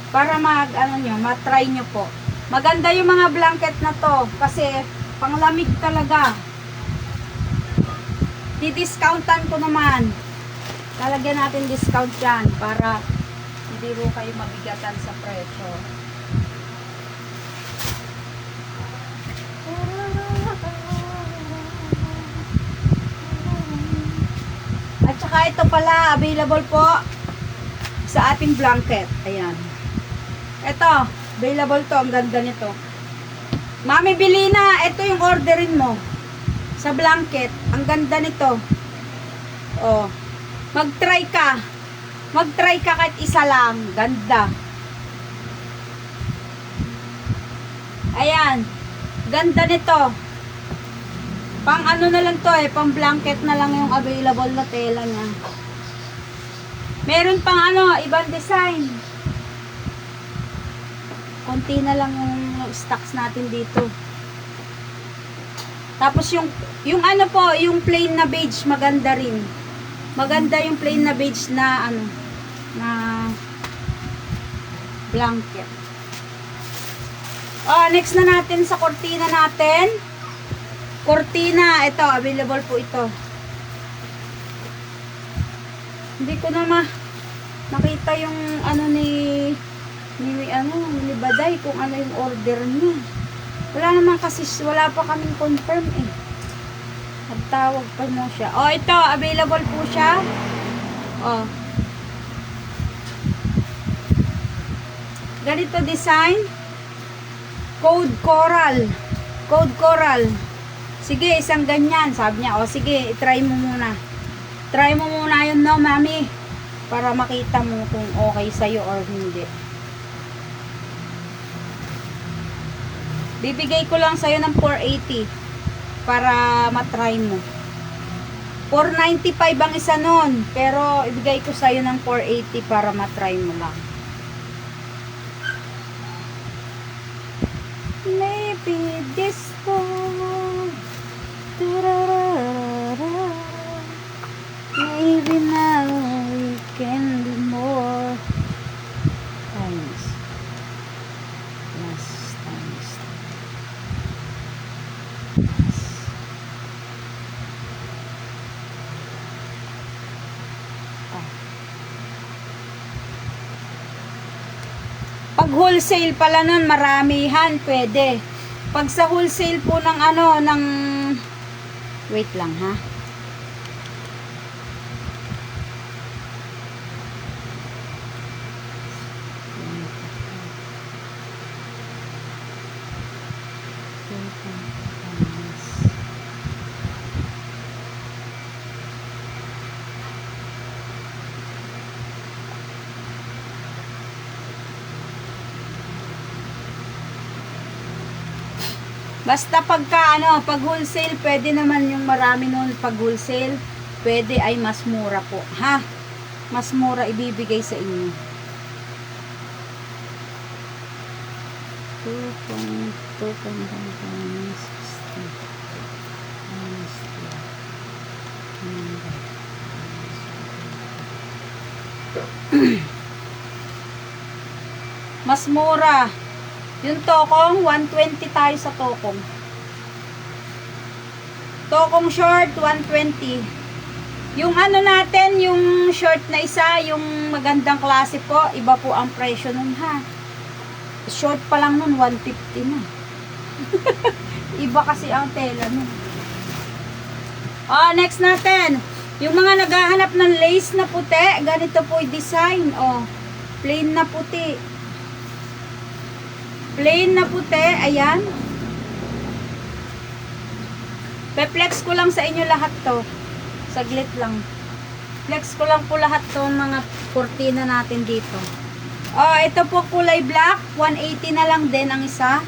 Para matry nyo po. Maganda yung mga blanket na to. Kasi, panglamig talaga. Di-discountan ko naman. Lalagyan natin discount yan para hindi ro kayo mabigatan sa presyo. At saka ito pala, available po sa ating blanket. Ayan. Ito, available to. Ang ganda nito. Mami, bili na. Ito yung orderin mo. Sa blanket. Ang ganda nito. Oh. Mag-try ka. Mag-try ka kahit isa lang. Ganda. Ayan. Ganda nito. Pang ano na lang to eh. Pang blanket na lang yung available na tela niya. Meron pang ibang design. Konti na lang yung stocks natin dito. Tapos yung yung plain na beige, maganda rin. Maganda yung plain na beige na na blanket. Next na natin sa cortina natin. Cortina, ito, available po ito. Hindi ko na makita yung ni Baday kung ano yung order niya. Wala naman kasi, wala pa kaming confirm eh. Nagtawag pa mo siya. Ito, available po siya. Ganito design. Code Coral. Code Coral. Sige, isang ganyan. Sabi niya, sige, try mo muna. Try mo muna yun, no, mami. Para makita mo kung okay sa'yo or hindi. Bibigay ko lang sa'yo ng 480 para matry mo. 495 ang isa nun, pero ibigay ko sa'yo ng 480 para matry mo lang. Maybe this time, maybe now we can do more. Times. Last times. Pag wholesale pala nun, maramihan, pwede. Pag sa wholesale po ng wait lang ha. Basta pagka ano, pag wholesale, pwede naman yung marami nun. Pag wholesale, pwede ay mas mura po. Ha? Mas mura ibibigay sa inyo. 2.60. Mas mura. Yung tokong, 120 tayo sa tokong. Tokong short, 120. Yung ano natin, yung short na isa, yung magandang klase po, iba po ang presyo nun ha. Short pa lang nun, 150 na. Iba kasi ang tela nun. Oh, next natin. Yung mga naghahanap ng lace na puti, ganito po yung design. Oh, plain na puti. Plain na puti, ayan. Pe-flex ko lang sa inyo lahat to. Saglit lang. Flex ko lang po lahat to mga kurtina natin dito. Oh, ito po kulay black, 180 na lang din ang isa.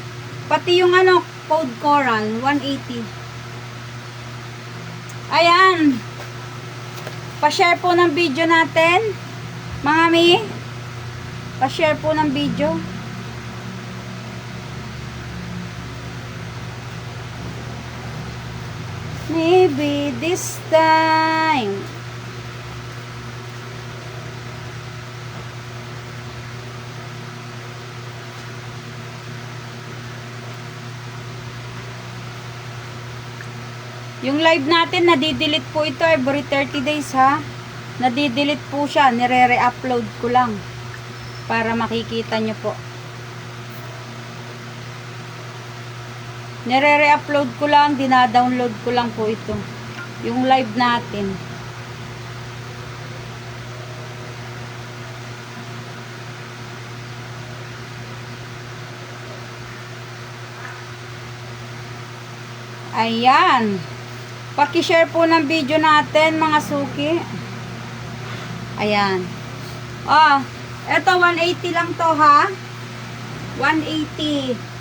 Pati yung ano, code coral, 180. Ayan. Pa-share po ng video natin. Mga mi, pa-share po ng video. Maybe this time. Yung live natin, nadidelete po ito every 30 days ha. Nadidelete po siya, nire-re-upload ko lang para makikita nyo po. Nire-re-upload ko lang, dina-download ko lang po ito. Yung live natin. Ayan. Paki-share po ng video natin, mga suki. Ayan. Oh, eto 180 lang to ha. 180.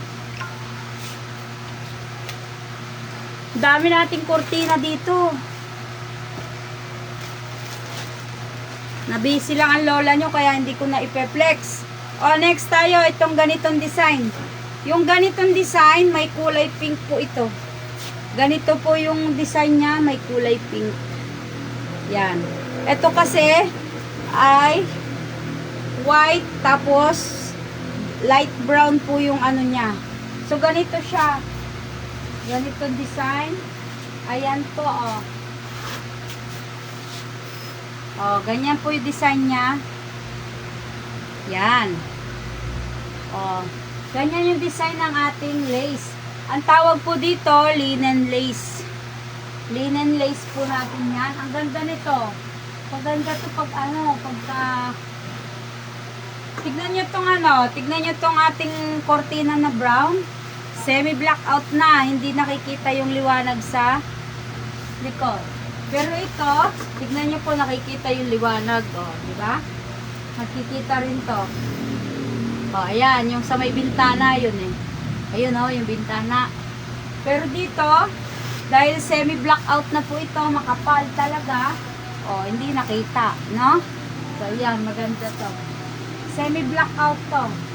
Dami nating kurtina dito. Nabisi lang ang lola nyo kaya hindi ko na ipe-flex. O next tayo, itong ganitong design. Yung ganitong design, may kulay pink po ito. Ganito po yung design niya, may kulay pink. Yan. Ito kasi ay white tapos light brown po yung ano niya. So ganito siya. Ganito design. Ayan po, oh. Oh, ganyan po yung design niya. Yan. Oh, ganyan yung design ng ating lace. Ang tawag po dito, linen lace. Linen lace po natin yan. Ang ganda nito. Paganda to pag ano, pagka tignan nyo tong ano, tignan nyo tong ating cortina na brown. Semi-blackout na, hindi nakikita yung liwanag sa likod. Pero ito, tignan nyo po nakikita yung liwanag, oh, di ba? Nakikita rin to. Oh, ayan, yung sa may bintana yun eh. Ayun oh, yung bintana. Pero dito, dahil semi-blackout na po ito, makapal talaga, oh, hindi nakita, no? So, ayan, maganda to. Semi-blackout to.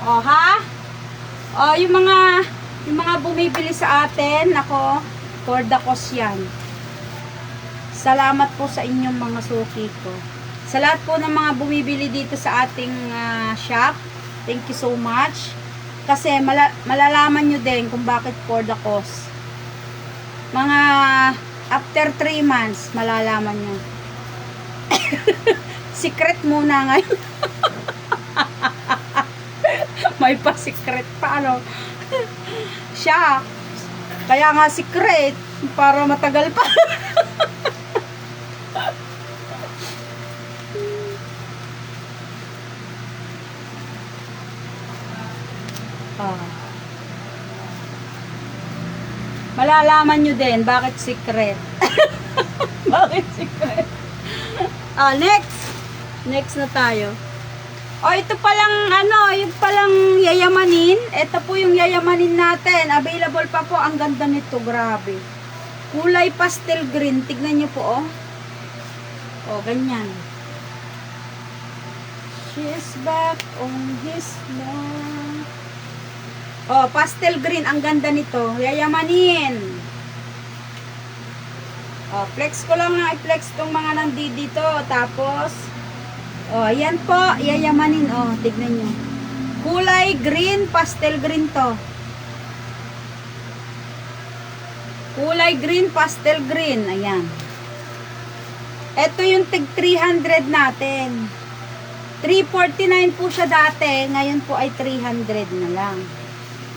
Oh, ha? Oh, yung mga bumibili sa atin, nako, for the cost yan. Salamat po sa inyong mga suki ko. Sa lahat po ng mga bumibili dito sa ating shop, thank you so much. Kasi malalaman nyo din kung bakit for the cost. Mga after 3 months, malalaman nyo. Secret muna ngayon. May pa-secret pa, ano. Siya. Kaya nga secret, para matagal pa. Malalaman nyo din bakit secret. Bakit secret. Next, Next na tayo. O, ito palang, yung palang yayamanin. Ito po yung yayamanin natin. Available pa po. Ang ganda nito. Grabe. Kulay pastel green. Tignan nyo po, oh. O, ganyan. She's back on his love. O, pastel green. Ang ganda nito. Yayamanin. O, flex ko lang na i-flex tong mga nandito. Tapos, oh, ayan po, yayamanin. Oh, tignan nyo. Kulay green, pastel green to. Kulay green, pastel green. Ayan. Ito yung tig 300 natin. 349 po siya dati. Ngayon po ay 300 na lang.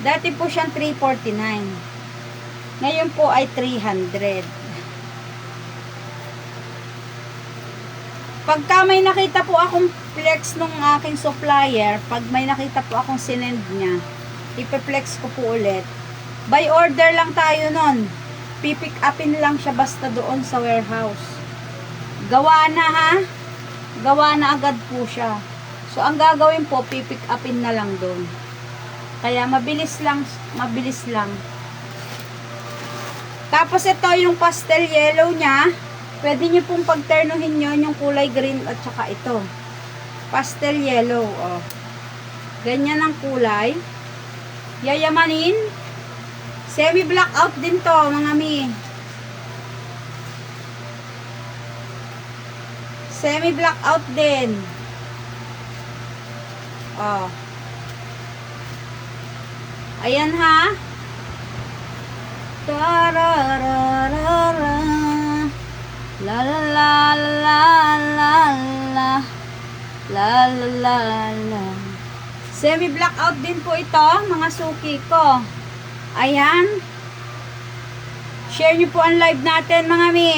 Dati po siyang 349. Ngayon po ay 300. Pagka may nakita po akong flex nung aking supplier, pag may nakita po akong sinend niya, ipe-flex ko po ulit. By order lang tayo nun. Pipick upin lang siya basta doon sa warehouse. Gawa na ha? Gawa na agad po siya. So, ang gagawin po, pipick upin na lang doon. Kaya, mabilis lang. Mabilis lang. Tapos, ito yung pastel yellow niya. Pwede nyo pong pagternuhin nyo yung kulay green at saka ito. Pastel yellow. Oh. Ganyan ang kulay. Yayamanin. Semi-blackout din to, mga mi. Semi-blackout din. Oh. Ayan ha. Tarararara. La la la la la la la la la la. Semi blackout din po ito, mga suki ko. Ayan. Share niyo po ang live natin, mga mi.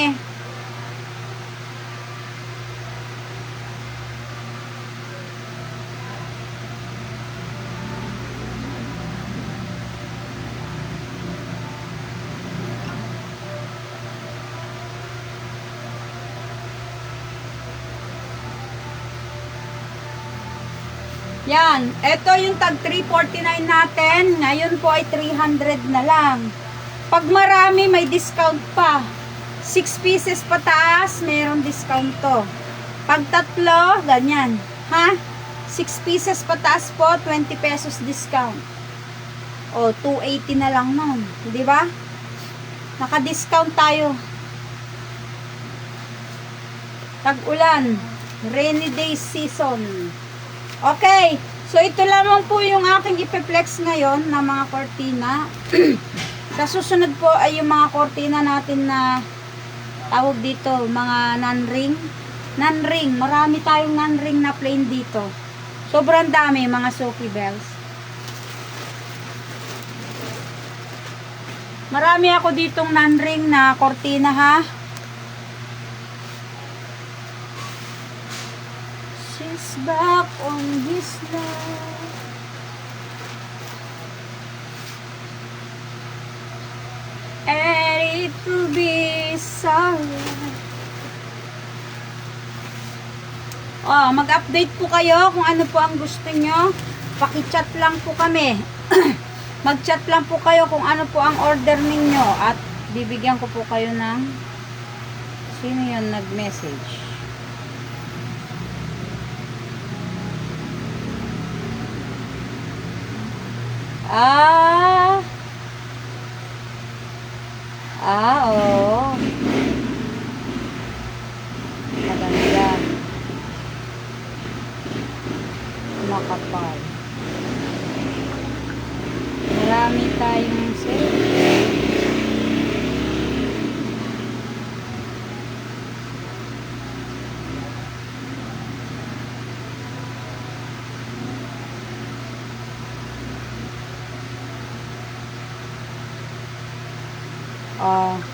Yan, ito yung tag 349 natin. Ngayon po ay 300 na lang. Pag marami, may discount pa. 6 pieces pataas, mayroong discount to. Pag tatlo, ganyan. Ha? 6 pieces pataas po, 20 pesos discount. O, 280 na lang nun. Di ba? Naka-discount tayo. Tag-ulan. Rainy day season. Okay, so ito lamang po yung aking ipe-flex ngayon na mga kortina. Sa susunod po ay yung mga kortina natin na tawag dito, mga non-ring. Non-ring, marami tayong non-ring na plain dito. Sobrang dami, mga Sophie Bells. Marami ako ditong non-ring na kortina ha. Back on his love. And it will be sorry. Oh, mag-update po kayo kung ano po ang gusto nyo. Paki-chat lang po kami. Mag-chat lang po kayo kung ano po ang order ninyo at bibigyan ko po kayo ng sino yun nag-message. Oo. Maganda. Makapal. Marami tayong sale.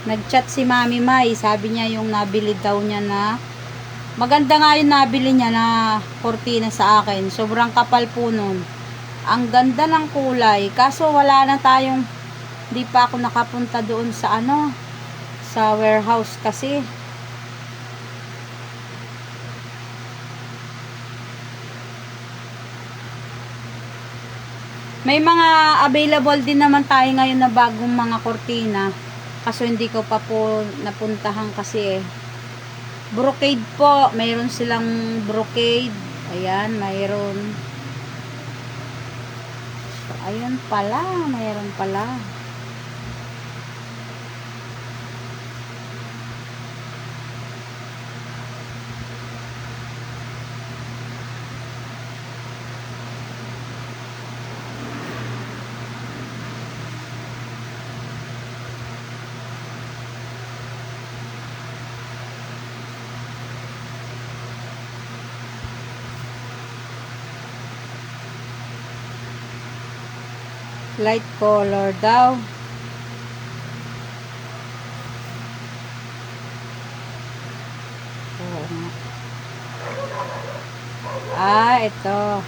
Nag-chat si Mami Mai, sabi niya yung nabili daw niya na maganda nga yung nabili niya na kortina sa akin. Sobrang kapal po nun. Ang ganda ng kulay. Kaso wala na tayong, di pa ako nakapunta doon sa sa warehouse kasi. May mga available din naman tayo ngayon na bagong mga kortina. Kaso hindi ko pa po napuntahan kasi brocade po. Mayroon silang brocade. Ayan, mayroon. So, ayun pala. Mayroon pala. Light color daw. Oo nga. Ito.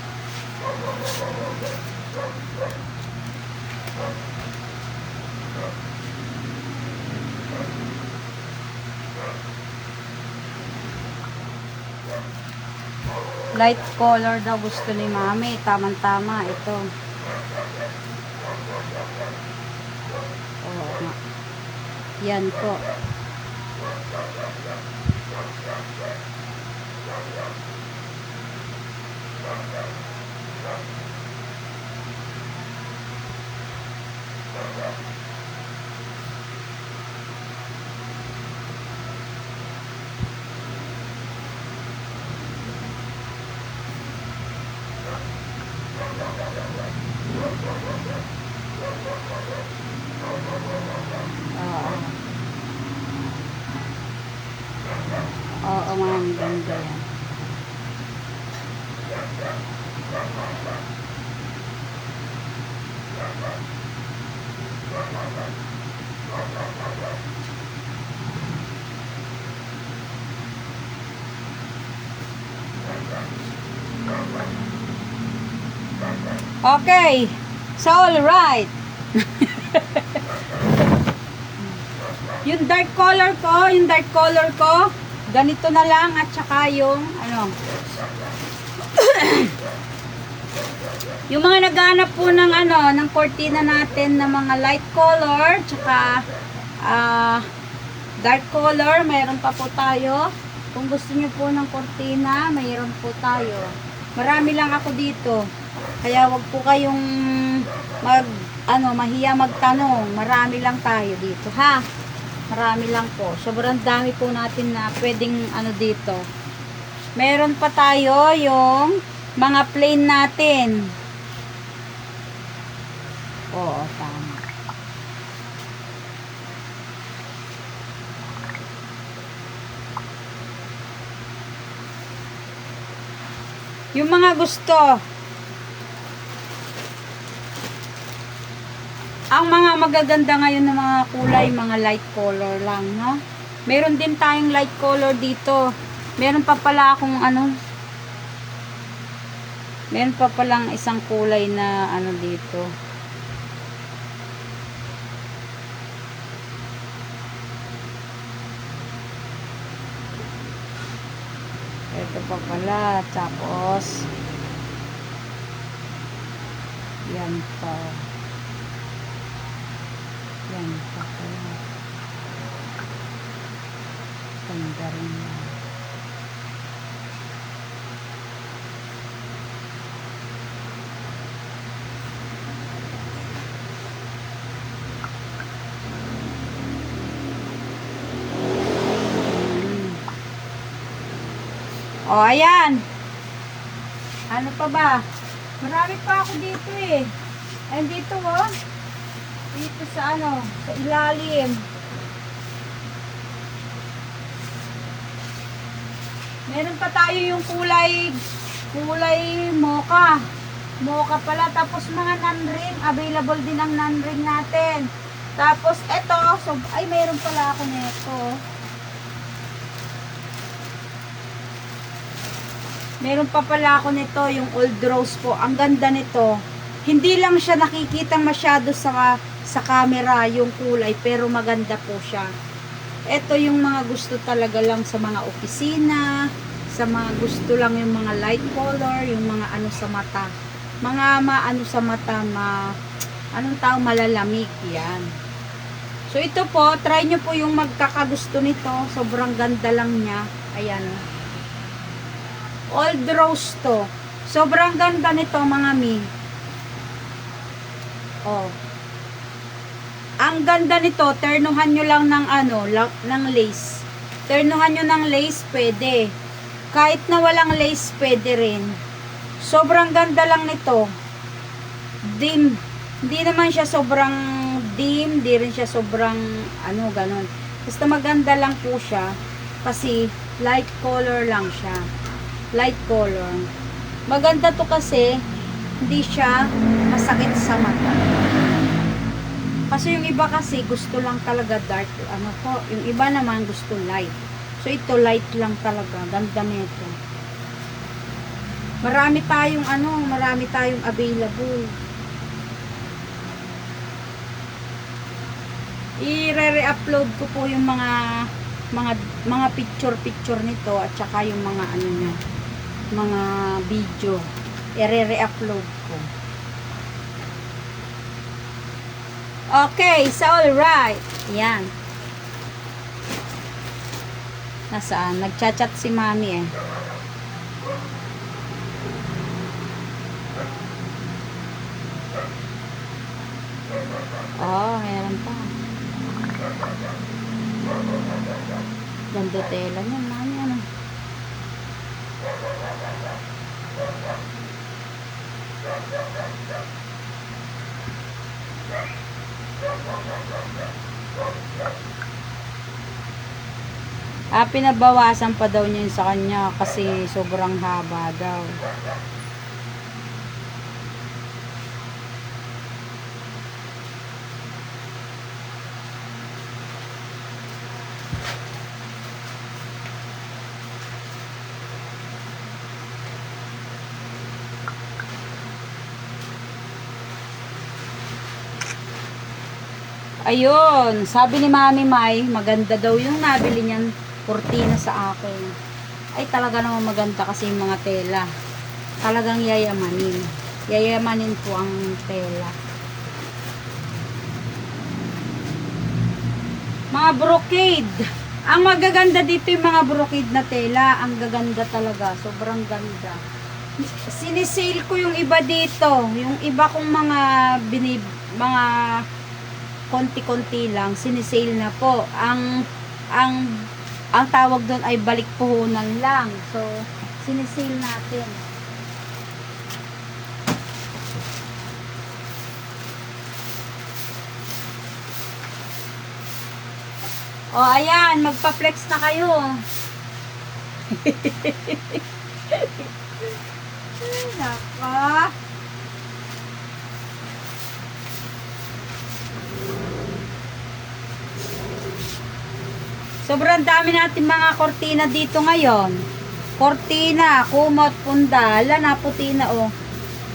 Light color daw gusto ni Mami. Tamang-tama ito. Oo nga. Yan po. Oo nga, ang ganda yan. Okay. So, all right. Yung dark color ko, ganito na lang at saka yung yung mga naghahanap po ng ng cortina natin na mga light color tsaka dark color, mayroon pa po tayo. Kung gusto niyo po ng cortina, mayroon po tayo. Marami lang ako dito. Kaya wag po kayong mahiya magtanong. Marami lang tayo dito, ha? Marami lang po. Sobrang dami po natin na pwedeng dito. Meron pa tayo yung mga plain natin. Oo, tama. Yung mga gusto. Ang mga magaganda ngayon ng mga kulay, mga light color lang, no? Meron din tayong light color dito. Meron pa pala akong meron pa palang isang kulay na dito. Ito pa pala. Tapos yan pa. Yan pa pala. Ganda rin yan. O, ayan. Ano pa ba? Marami pa ako dito eh. Ayun dito oh. Dito sa sa ilalim. Meron pa tayo yung kulay mocha. Mocha pala. Tapos mga non-ring. Available din ang non-ring natin. Tapos eto. So, ay, meron pala ako nito. Meron pa pala ako nito, yung old rose po. Ang ganda nito. Hindi lang siya nakikita masyado sa camera yung kulay, pero maganda po siya. Ito yung mga gusto talaga lang sa mga opisina, sa mga gusto lang yung mga light color, yung mga sa mata. mga maano sa mata, anong tawag, malalamig yan. So ito po, try nyo po yung magkakagusto nito. Sobrang ganda lang niya. Ayan. Old rose to. Sobrang ganda nito mga mi. Oh. Ang ganda nito, ternuhan nyo lang ng ng lace. Ternuhan nyo ng lace, pwede. Kahit na walang lace, pwede rin. Sobrang ganda lang nito. Dim. Hindi naman siya sobrang dim, di rin siya sobrang ganon. Basta maganda lang po siya kasi light color lang siya. Light color. Maganda to kasi hindi siya masakit sa mata. Kasi yung iba kasi gusto lang talaga dark, yung iba naman gusto light. So ito light lang talaga, ganda nito. Marami tayong available. I-re-upload ko po yung mga picture nito at saka yung mga mga video. I-re-upload ko. Okay, so alright. Yan. Nasaan? Nagchat-chat si mami eh. Oh, meron pa. Ganda tela niya, mami. Pinabawasan pa daw niya sa kanya kasi sobrang haba daw. Ayun, sabi ni Mami Mai, maganda daw yung nabili niyan kurtina sa akin. Ay talaga naman maganda kasi yung mga tela. Talagang yayamanin. Yayamanin po ang tela. Mga brocade. Ang magaganda dito yung mga brocade na tela. Ang gaganda talaga. Sobrang ganda. Sinisale ko yung iba dito. Yung iba kong mga konti-konti lang, sinisale na po. Ang tawag doon ay balik puhunan lang. So, sinisale natin. O, ayan, magpa-flex na kayo. Naka. Sobrang dami natin mga kortina dito ngayon. Kortina, kumot, punda, puti na oh.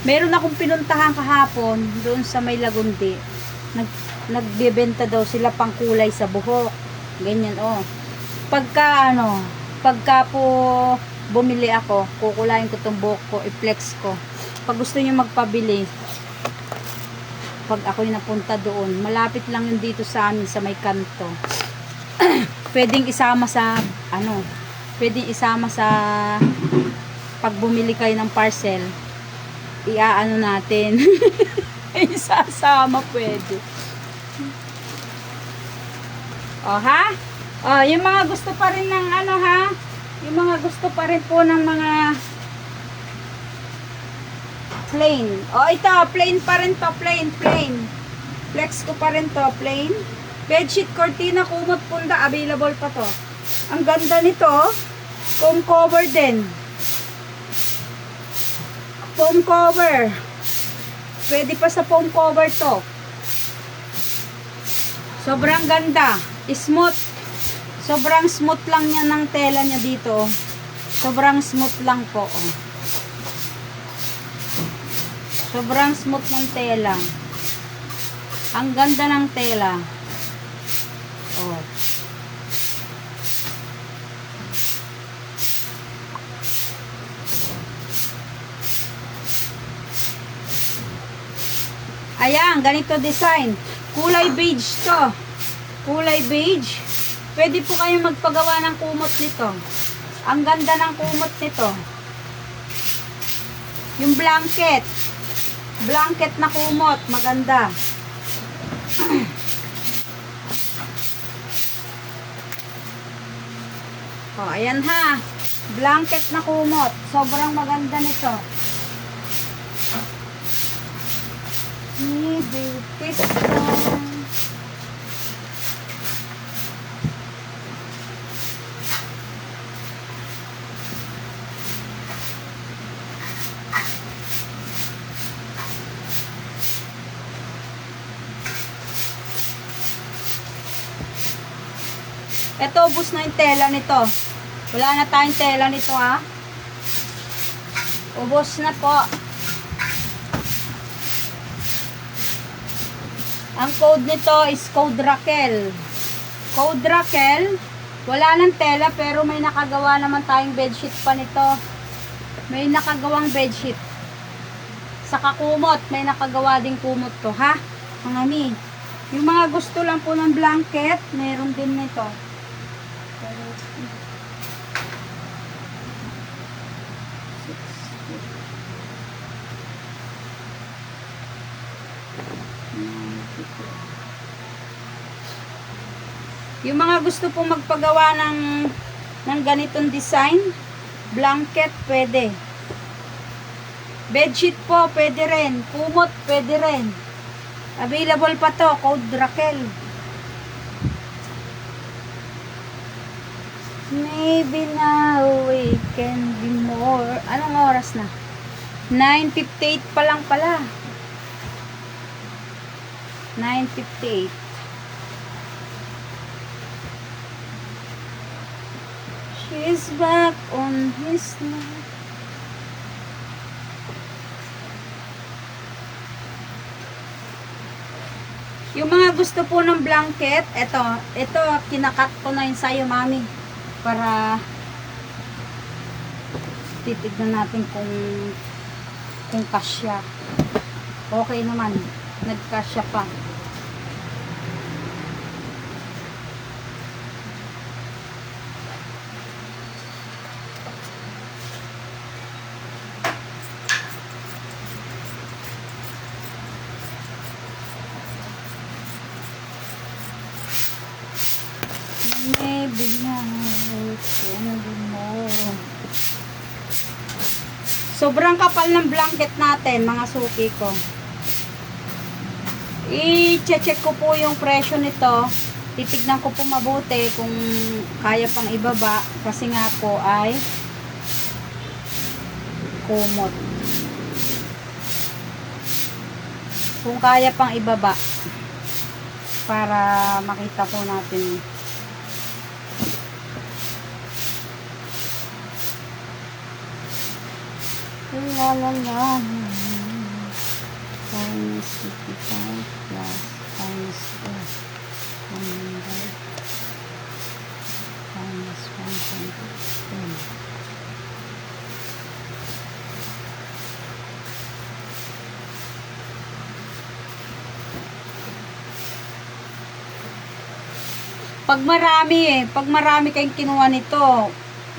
Meron akong pinuntahan kahapon doon sa may Lagundi. Nagbebenta daw sila pang kulay sa buhok. Ganyan oh. Pagka po bumili ako, kukulayin ko tong buhok ko, i-flex ko. Pag gusto niyo magpabili, pag ako'y napunta doon, malapit lang yun dito sa amin sa may kanto. Pwedeng isama sa pag bumili kayo ng parcel, iaano natin. Isasama pwede. O ha? O, yung mga gusto pa rin ng yung mga gusto pa rin po ng mga plain. O ito, plain pa rin to, plain. Flex ko pa rin to, plain. Bedsheet, cortina, kumot, punda, available pa to. Ang ganda nito, foam cover din. Foam cover. Pwede pa sa foam cover to. Sobrang ganda. Smooth. Sobrang smooth lang niya ng tela niya dito. Sobrang smooth lang po. Oh. Sobrang smooth ng tela. Ang ganda ng tela. Oh. Ayan, ganito design. Kulay beige to. Kulay beige. Pwede po kayo magpagawa ng kumot nito. Ang ganda ng kumot nito. Yung blanket. Blanket na kumot. Maganda. O, ayan ha. Blanket na kumot. Sobrang maganda nito. Beautiful. Ito, ubos na yung tela nito. Wala na tayong tela nito, ha. Ubos na po. Ang code nito is code Raquel. Code Raquel. Wala nang tela, pero may nakagawa naman tayong bedsheet pa nito. May nakagawang bedsheet. Sa kakumot, may nakagawa ding kumot to, ha. Mga ni. Yung mga gusto lang po ng blanket, meron din nito. Yung mga gusto pong magpagawa ng ganitong design, blanket, pwede. Bedsheet po, pwede rin. Kumot, pwede rin. Available pa to, code Raquel. Maybe now we can be more. Anong oras na? 9:58 pa lang pala. 9:58. She's back on his life. Yung mga gusto po ng blanket, ito kinakat ko na yun sa'yo, mami. Para titignan natin kung kasya. Okay naman. Nagkasya pa. Maybe now can be more. Sobrang kapal ng blanket natin, mga suki ko. I-check ko po yung presyo nito. Titignan ko po mabuti kung kaya pang ibaba. Kasi nga po ay kumot. Kung kaya pang ibaba. Para makita po natin. La la la. Minus 55 plus minus 2 minus 1.10. Pag marami kayong kinuha nito,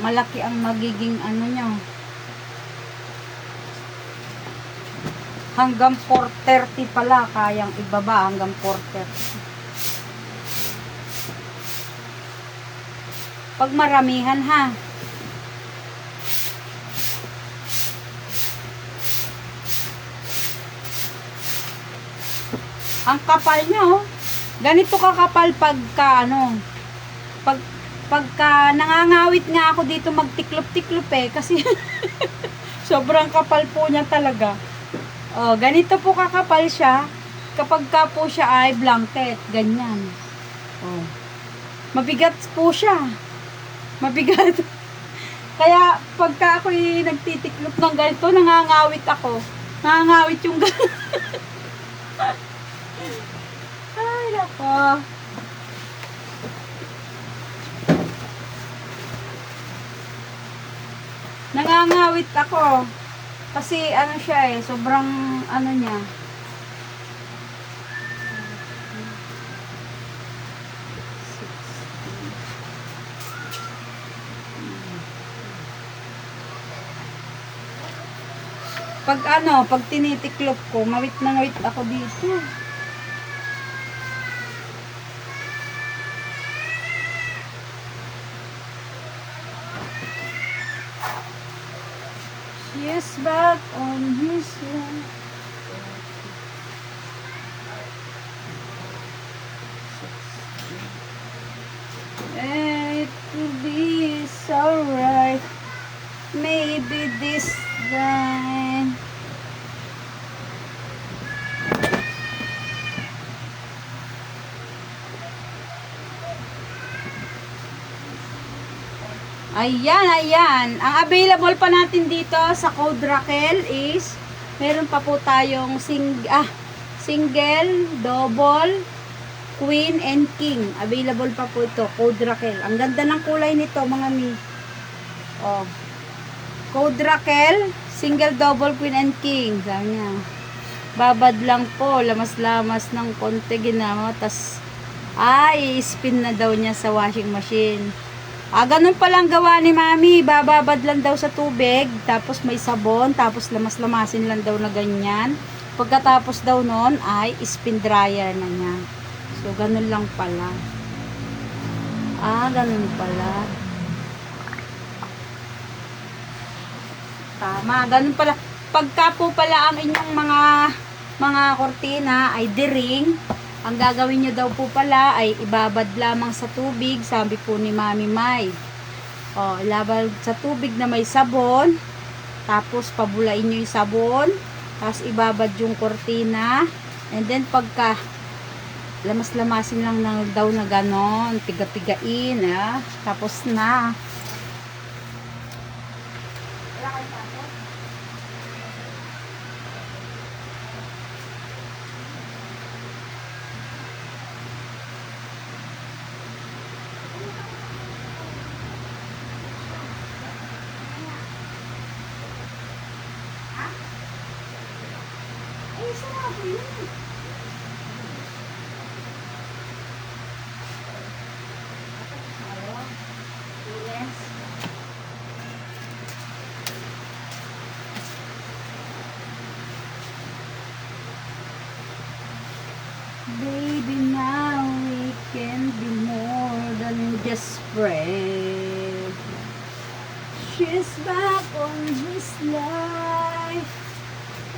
malaki ang magiging ano nyo. Hanggang 430 pala kayang ibaba, hanggang 430. Pag maramihan, ha. Ang kapal niya, oh. Ganito kakapal pagka ano, pagka nangangawit nga ako dito magtiklop-tiklop kasi sobrang kapal po niya talaga. Oh, ganito po kakapal siya kapag ka po siya ay blanket, ganyan. Oh. Mabigat po siya. Mabigat. Kaya pagka ako'y nagtitiklop ng ganito, nangangawit ako. Nangangawit yung ay, nako. Nangangawit ako. Kasi ano siya sobrang ano niya. Pag tinitiklop ko, mawit na mawit ako dito. She's back on his way. It will be so right. Maybe this time. Ayan. Ang available pa natin dito sa Code Raquel is meron pa po tayong single, double, queen, and king. Available pa po ito, Code Raquel. Ang ganda ng kulay nito, mga mi. Oh. Code Raquel, single, double, queen, and king. Sabi niya. Babad lang po, lamas-lamas ng konti ginama. Tas, i-spin na daw niya sa washing machine. Ganun palang gawa ni Mami. Bababad lang daw sa tubig. Tapos may sabon. Tapos lamas-lamasin lang daw na ganyan. Pagkatapos daw nun ay spin dryer na niya. So, ganun lang pala. Ganun pala. Tama. Ganun pala. Pagka po pala ang inyong mga kortina ay diring, ang gagawin nyo daw po pala ay ibabad lamang sa tubig, sabi po ni Mami May. Ilabad sa tubig na may sabon, tapos pabulain nyo yung sabon, tapos ibabad yung kortina, and then pagka lamas-lamasin lang daw na ganon, tiga-tigain, tapos na. Baby, now we can be more than just friends. She's back on his life,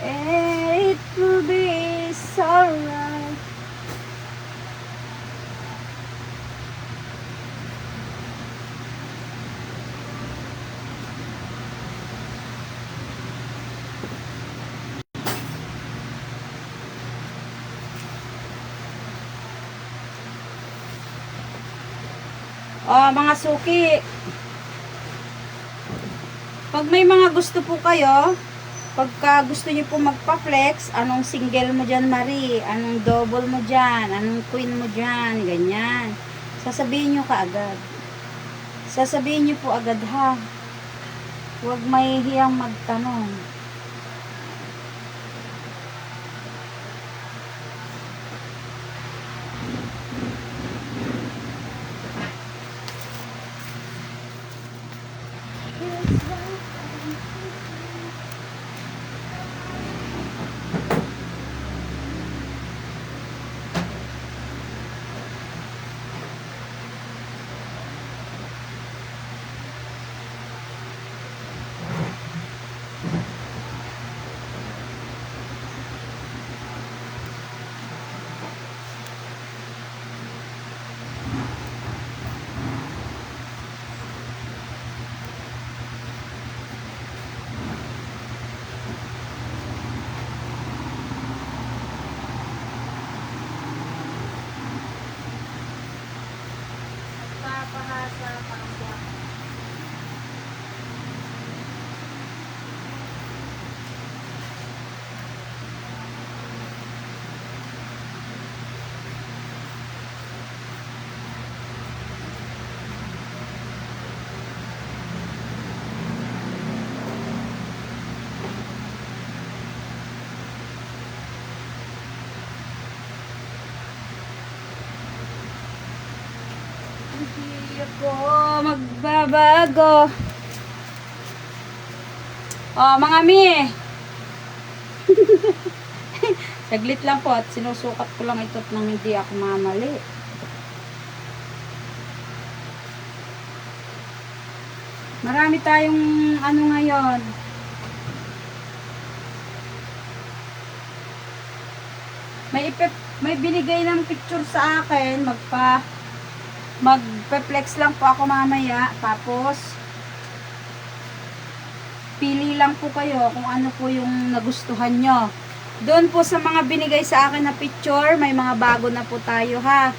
and it will be so right. Mga suki, pag may mga gusto po kayo, pagka gusto nyo po magpa-flex, anong single mo dyan, Marie, anong double mo dyan, anong queen mo dyan, ganyan, sasabihin nyo kaagad. Sasabihin nyo po agad, ha. Huwag mahihiyang magtanong. Hindi ako magbabago. Mga mi, Saglit lang po at sinusukat ko lang ito nang hindi ako mamali. Marami tayong ano ngayon. May binigay ng picture sa akin. Magpe-flex lang po ako mamaya. Tapos pili lang po kayo kung ano po yung nagustuhan nyo. Doon po sa mga binigay sa akin na picture, may mga bago na po tayo ha.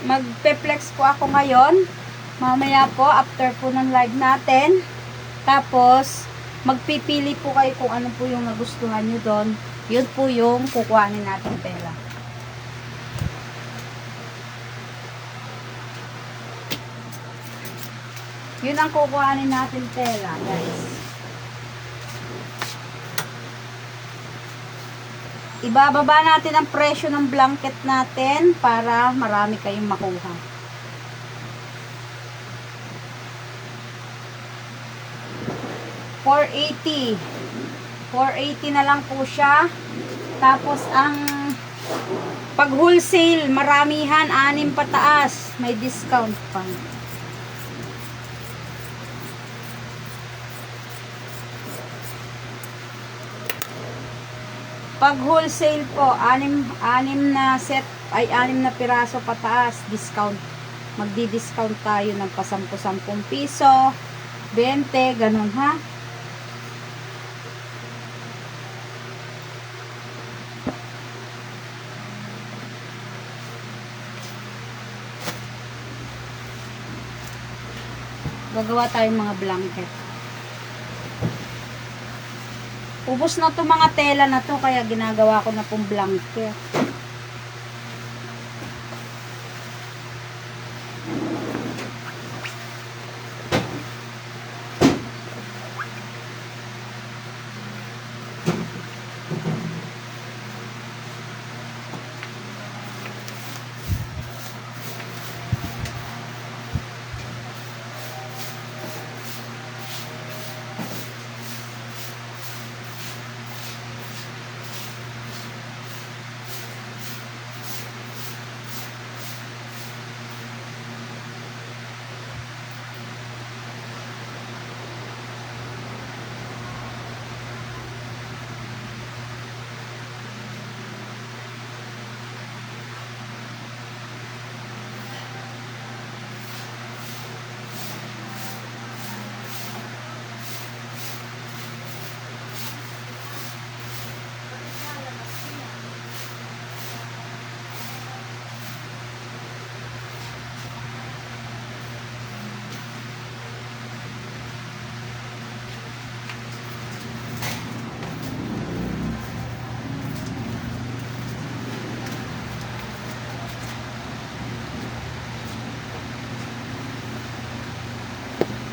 Magpe-flex po ako ngayon. Mamaya po, after po ng live natin. Tapos, magpipili po kayo kung ano po yung nagustuhan nyo doon. Yun po yung kukuhanin natin pera. Yun ang kukuhanin natin pera, guys. Ibababa natin ang presyo ng blanket natin para marami kayong makuha. 480 na lang po siya. Tapos ang pag wholesale, maramihan, 6 pataas, may discount pa. Pag wholesale po, 6 na set, ay 6 na piraso pataas, discount. Magdi-discount tayo ng pa 10 piso, 20, ganun ha. Gagawa tayong mga blanket. Ubos na to mga tela na to, kaya ginagawa ko na pong blanket.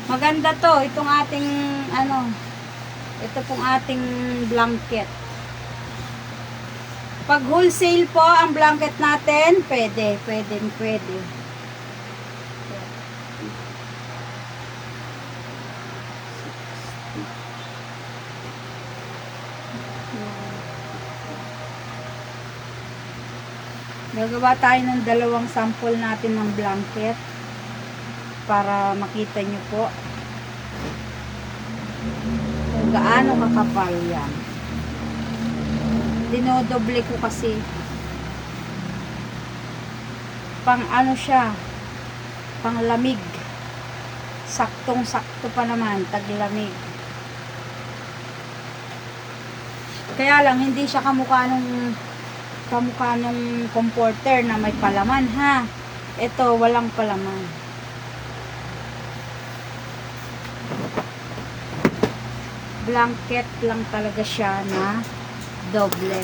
Maganda to, itong ating ito pong ating blanket. Pag wholesale po ang blanket natin, pwede. Gagawa tayo ng 2 sample natin ng blanket para makita nyo po kung gaano kakapal yan. Dinodoble ko kasi pang ano siya, pang lamig, saktong sakto pa naman, taglamig. Kaya lang hindi siya kamukha nung comforter na may palaman ha. Ito walang palaman. Blanket lang talaga siya na doble.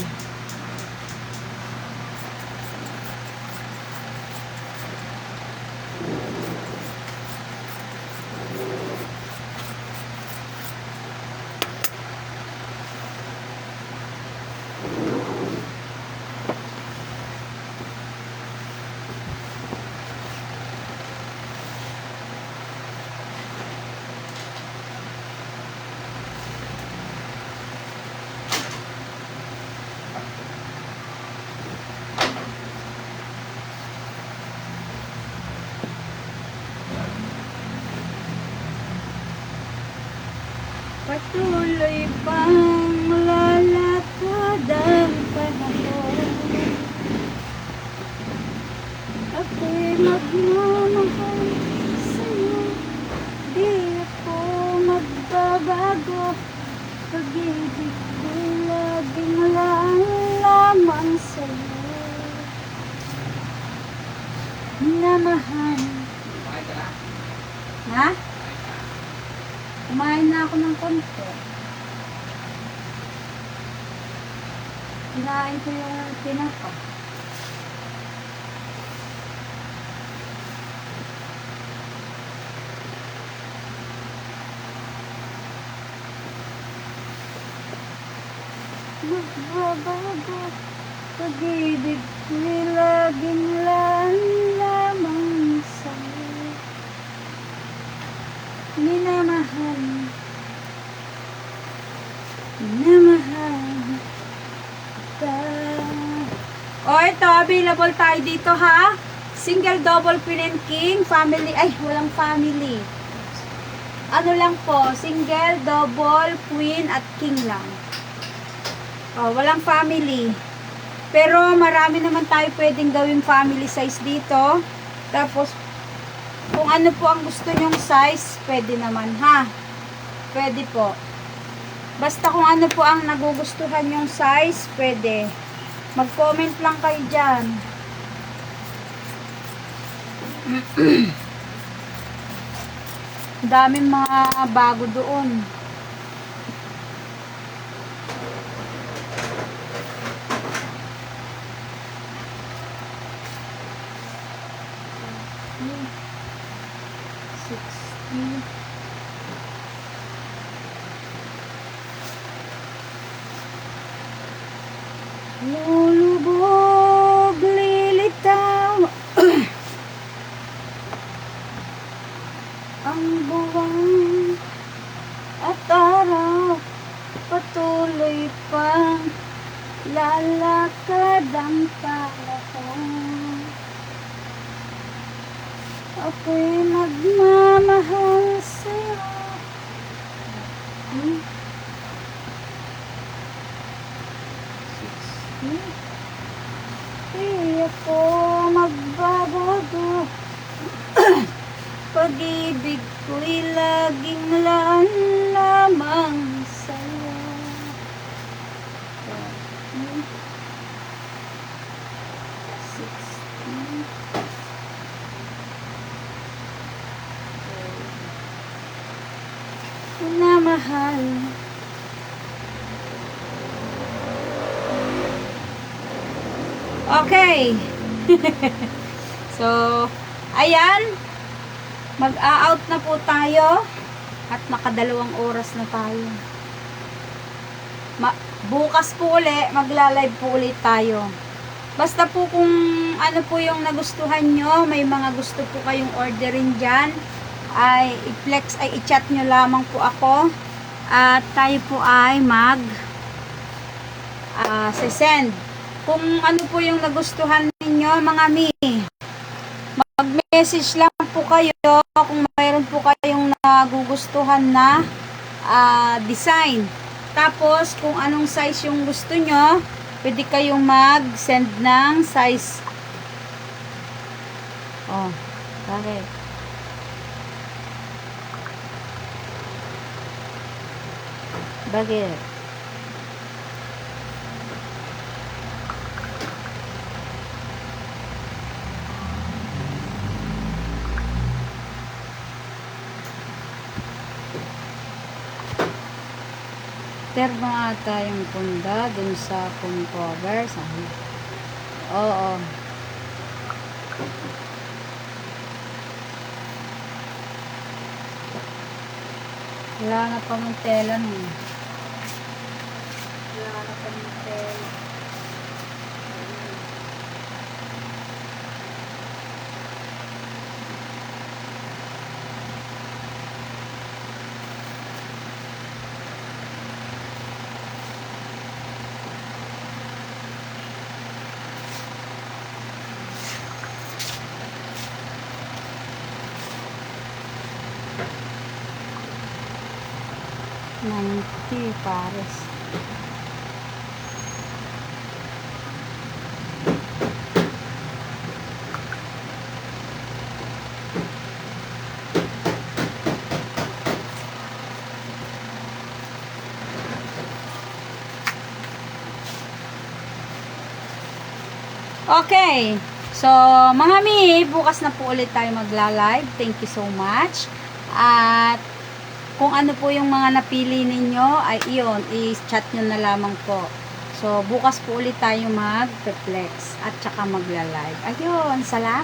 Patuloy pang lalakad ang panahon. Ako'y magmamahal sa'yo. Di ako magbabago. Pag-ibig ko'y laging lamang sa'yo. Minamahal. Ha? Kumain na ako ng konti. Kinain ko yung tinapa. Magbabago. Pag-ibig ko'y laging lamang sa'yo. Minamahal. Minamahal ka. O, ito, available tayo dito, ha? Single, double, queen and king. Family, ay, walang family. Ano lang po, single, double, queen at king lang. O, walang family. Pero marami naman tayo pwedeng gawing family size dito. Tapos, kung ano po ang gusto nyong size, pwede naman, ha? Pwede po. Basta kung ano po ang nagugustuhan nyong size, pwede. Mag-comment lang kayo dyan. Daming mga bago doon. Lulubog, lilitaw ang buwan at araw, patuloy pang lalakad ang panahon. Ako'y magmamahal sa'yo. Di ako magbabago. Pag-ibig ko'y laging lamang sa'yo. Minamahal. Okay. So, ayan. Mag-a-out na po tayo. At nakadalawang oras na tayo. Bukas po ulit, magla-live po ulit tayo. Basta po kung ano po yung nagustuhan nyo, may mga gusto po kayong orderin dyan, ay i-flex, ay i-chat nyo lamang po ako. At tayo po ay send. Kung ano po yung nagustuhan ninyo, mga mag-message lang po kayo kung mayroon po kayong nagugustuhan na design. Tapos, kung anong size yung gusto nyo, pwede kayong mag-send ng size. Oh, bakit? Bakit? Terma ata yung punda dun sa phone cover. Sabi. Oo. Wala na pa mong tela nun. Wala na pa mong tela. 90 pares. Okay. So, mga mi, bukas na po ulit tayo magla-live. Thank you so much. At kung ano po yung mga napili ninyo, ay iyon, i-chat nyo na lamang po. So, bukas po ulit tayo mag-flex at saka magla-live. Ayun, salamat.